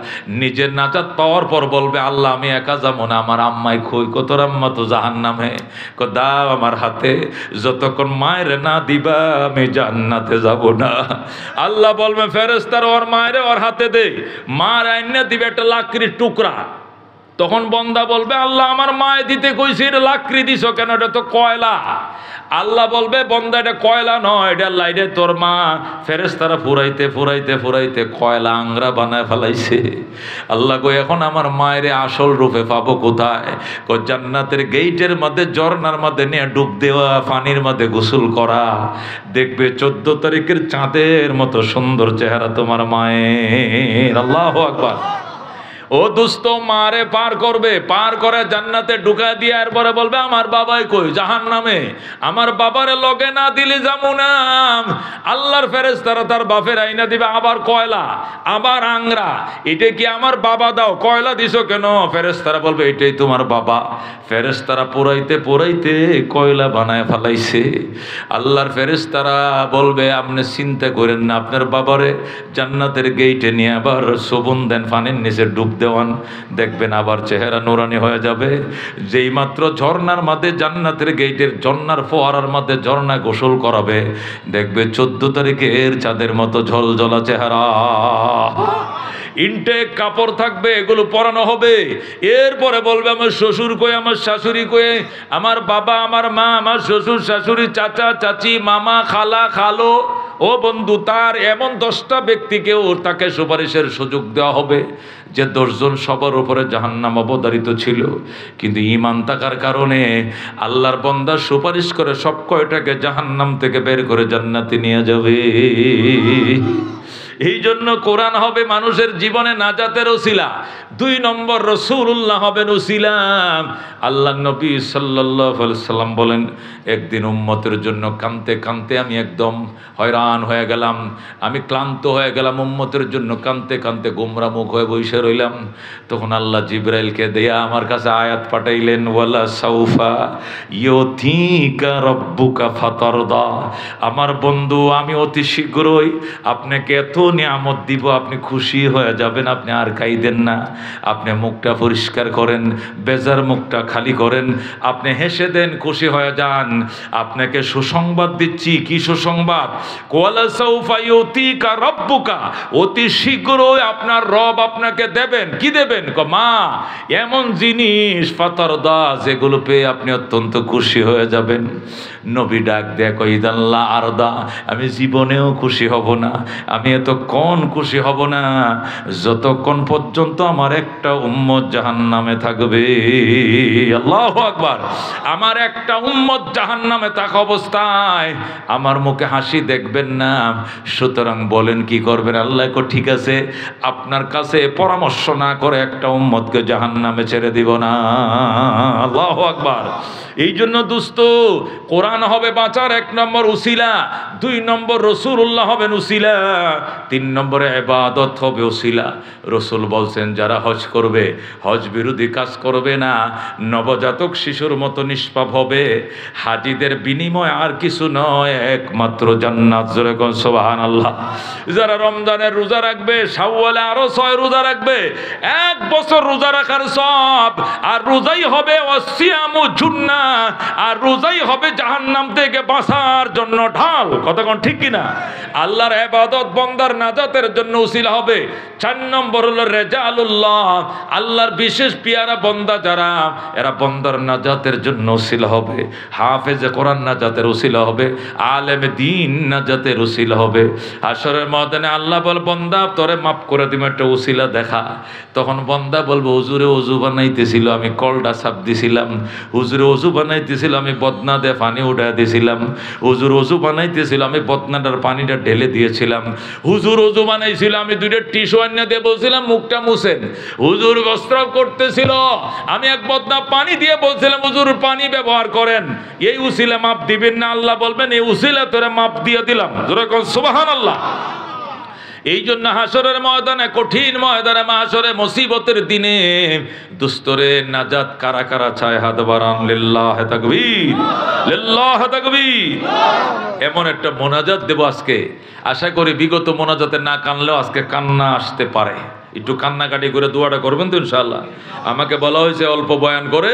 নিজের নাজাত পাওয়ার পর বলবে, আল্লাহ আমি একা যাবো না, আমার আম্মাই কই? কত আম্মা তো জাহান্নামে, দাও আমার হাতে, যতক্ষণ মায়ের না দিবা আমি জান্নাতে যাব না। আল্লাহ বলবে ফেরেশতার ওর মায়ের ওর হাতে দে, মার আইনা দিবে একটা লাকড়ির টুকরা। তখন বন্দা বলবে, আল্লাহ আমার মায়ে দিতে কইছে, এটা লাকড়ি দিছ কেন? এটা তো কয়লা। আল্লাহ বলবে, বন্দা এটা কয়লা নয়, এটা লাইটে তোর মা ফেরেশতারা ফুরাইতে ফুরাইতে ফুরাইতে কয়লা আংরা বানায় ফেলাইছে। আল্লাহ কই এখন আমার মায়ের আসল রূপে পাবো কোথায়? জান্নাতের গেইটের মধ্যে, ঝর্ণার মধ্যে নিয়ে ডুব দেওয়া, পানির মধ্যে গোসল করা, দেখবে 14 তারিখের চাঁদের মতো সুন্দর চেহারা তোমার মায়ের। আল্লাহু আকবার। ও দোস্ত, মারে পার করবে, পার করে জান্নাতে ঢুকা দিয়ে এরপরে বলবে, আমার বাবাই কই? জাহান্নামে। আমার বাবারে লগে না দিলে যাবো না। আল্লাহর ফেরেশতারা তার বাপের আইনা দিবে, আবার কয়লা, আবার আংরা, এটা কি আমার বাবা? দাও, কয়লা দিছো কেন? ফেরেশতারা বলবে, এটাই তোমার বাবা। ফেরেশতারা পোড়াইতে পোড়াইতে কয়লা বানায় ফেলাইছে। আল্লাহর ফেরেশতারা বলবে, আপনি চিন্তা করেন না, আপনার বাবারে জান্নাতের গেইটে নিয়ে আবার সবুন দেন, পানির নিচে ডুব দেওয়ান, দেখবেন আবার চেহারা নুরানি হয়ে যাবে। যেই মাত্র ঝর্ণার মধ্যে, জান্নাতের গেইটের ঝর্ণার ফোয়ারার মধ্যে ঝর্ণা গোসল করাবে, দেখবে 14 তারিখের চাঁদের মতো ঝলঝলা চেহারা। ইনটেক কাপড় থাকবে, এগুলো পরানো হবে। এরপরে বলবে, আমার শ্বশুর কই, আমার শাশুড়ি কই, আমার বাবা, আমার মা, আমার শ্বশুর শাশুড়ি, চাচা চাচি, মামা খালা খালো। ও বন্ধু, তার এমন 10টা ব্যক্তিকেও তাকে সুপারিশের সুযোগ দেওয়া হবে যে 10 জন সবার উপরে জাহান্নাম অবধারিত ছিল, কিন্তু ঈমান থাকার কারণে আল্লাহর বান্দা সুপারিশ করে সব কয়টাকে জাহান্নাম থেকে বের করে জান্নাতে নিয়ে যাবে। এই জন্য কোরআন হবে মানুষের জীবনে নাজাতের উসিলা। 2 নম্বর রাসূলুল্লাহ হবেন উসিলা। আল্লাহ নবী সাল্লাল্লাহু আলাইহি সাল্লাম বলেন, একদিন উম্মতের জন্য কাঁদতে কাঁদতে আমি একদম হয়রান হয়ে গেলাম, আমি ক্লান্ত হয়ে গেলাম, উম্মতের জন্য কাঁদতে কাঁদতে গোমরা মুখ হয়ে বসে রইলাম। তখন আল্লাহ জিবরাইলকে দেয়া আমার কাছে আয়াত পাঠাইলেন, ওয়ালা সাউফা ইউতিকা রাব্বুকা ফাতারদা। আমার বন্ধু, আমি অতি শীঘ্রই আপনাকে এত নিয়ামত দিব, আপনি খুশি হয়ে যাবেন, আপনি আর কাইদেন না। আপনি মুখটা পরিষ্কার করেন, বেজার মুখটা খালি করেন, আপনি হেসে দেন, খুশি হয়ে যান। আপনাকে সুসংবাদ দিচ্ছি। কি সুসংবাদ? ওয়ালা সাউফা ইউতিকা রাব্বুকা, অতি শীঘ্রই আপনার রব আপনাকে দেবেন। কি দেবেন? মা, এমন জিনিস ফাতারদা, যেগুলো পেয়ে আপনি অত্যন্ত খুশি হয়ে যাবেন। নবী ডাক দেখো, ইদাল্লাহ আরদা, আমি জীবনেও খুশি হব না, আমি এতক্ষণ খুশি হব না যতক্ষণ পর্যন্ত আমার একটা উম্মত জাহান্নামে থাকবে। আল্লাহু আকবার। আমার একটা উম্মত জাহান্নামে থাকা অবস্থায় আমার মুখে হাসি দেখবেন না। সুতরাং বলেন কি করবেন? আল্লাহ কো, ঠিক আছে, আপনার কাছে পরামর্শ না করে একটা উম্মতকে জাহান্নামে ছেড়ে দিব না। আল্লাহু আকবার। এই জন্য দোস্ত, কোরআন হবে বাঁচার 1 নম্বর উসিলা, 2 নম্বর রাসূলুল্লাহ হবেন উসিলা, 3 নম্বরে ইবাদত হবে ওসিলা। রাসূল বলছেন যারা হজ করবে, হজ বিরোধী কাজ করবে না, নবজাতক শিশুর মতো নিষ্পাপ হবে, হাজীদের বিনিময় আর কিছু নয়, একমাত্র জান্নাত। জোরে কোন সুবহানাল্লাহ। যারা রমজানের রোজা রাখবে, শাওয়ালে আরো 6 রোজা রাখবে, 1 বছর রোজা রাখার সওয়াব। আর রোজাই হবে ওয়াসিয়ামু জুন্না, আর রোজাই হবে জাহান্নাম থেকে বাঁচার জন্য ঢাল। কথা কোন ঠিক কিনা? আল্লাহর ইবাদত বান্দার নাজাতের জন্য উসিলা হবে। 4 নম্বর হলো রেজালুল্লাহ, আল্লাহর বিশেষ পিয়ারা বান্দা যারা, এরা বান্দার নাজাতের জন্য উসিলা হবে। হাফেজে কোরআন নাজাতের উসিলা হবে, আলেমে দ্বীন নাজাতের উসিলা হবে। হাশরের ময়দানে আল্লাহ বল, বান্দা তোরে মাফ করে দিম, একটা উসিলা দেখা। তখন বান্দা বলবো, হুজুরে ওযু বানাইতেছিল, আমি কলটা সাপ দিছিলাম। হুজুরে ওযু বানাইতেছিল, আমি বদনা দিয়ে পানি উঠা দিয়েছিলাম। হুজুর ওযু বানাইতেছিল, আমি বদনাটার পানিটা ঢেলে দিয়েছিলাম। হুজুর ওযু বানাইছিল, আমি 2টা টিস্যু আনিয়ে দিয়ে বলছিলাম মুখটা মুছেন। হুজুর বস্ত্রাব করতেছিল, আমি 1 বদনা পানি দিয়ে বলছিলাম হুজুর পানি ব্যবহার করেন। এই উসিলা মাপ দিবেন না? আল্লাহ বলবেন এই উসিলা তোরে মাপ দিয়ে দিলাম। জোরে কোন সুবহানাল্লাহ। এই জন্য হাসরের ময়দানে, কঠিন ময়দানে, মাহশরে মুসিবতের দিনে দুস্তরে নাজাত কারা কারা চায়? হাত বাড়ান। লিল্লাহি তাকবীর, লিল্লাহি তাকবীর। এমন একটা মোনাজাত দেব আজকে, আশা করি বিগত মোনাজাতে না কানলেও আজকে কান্না আসতে পারে। একটু কান্নাকাটি করে দোয়াটা করবেন তো ইনশাআল্লাহ। আমাকে বলা হয়েছে অল্প বয়ান করে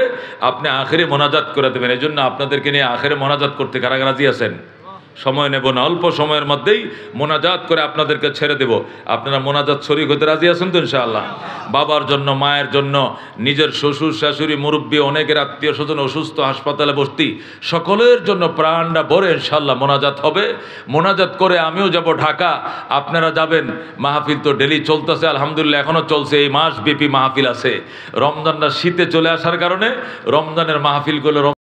আপনি আখেরি মোনাজাত করে দেবেন। এই জন্য আপনাদেরকে নিয়ে আখেরি মোনাজাত করতে কারা কারা রাজি আছেন? সময় নেব না, অল্প সময়ের মধ্যেই মোনাজাত করে আপনাদেরকে ছেড়ে দেব। আপনারা মোনাজাত শরীক হতে রাজি আছেন তো ইনশাআল্লাহ? বাবার জন্য, মায়ের জন্য, নিজের শ্বশুর শাশুড়ি, মুরব্বী, অনেকের আত্মীয় স্বজন অসুস্থ, হাসপাতালে ভর্তি, সকলের জন্য প্রাণটা ভরে ইনশাআল্লাহ মোনাজাত হবে। মোনাজাত করে আমিও যাব ঢাকা, আপনারা যাবেন। মাহফিল তো ডেলি চলতেছে, আলহামদুলিল্লাহ এখনও চলছে। এই মাস ব্যাপী মাহফিল আছে। রমজানটা শীতে চলে আসার কারণে রমজানের মাহফিলগুলো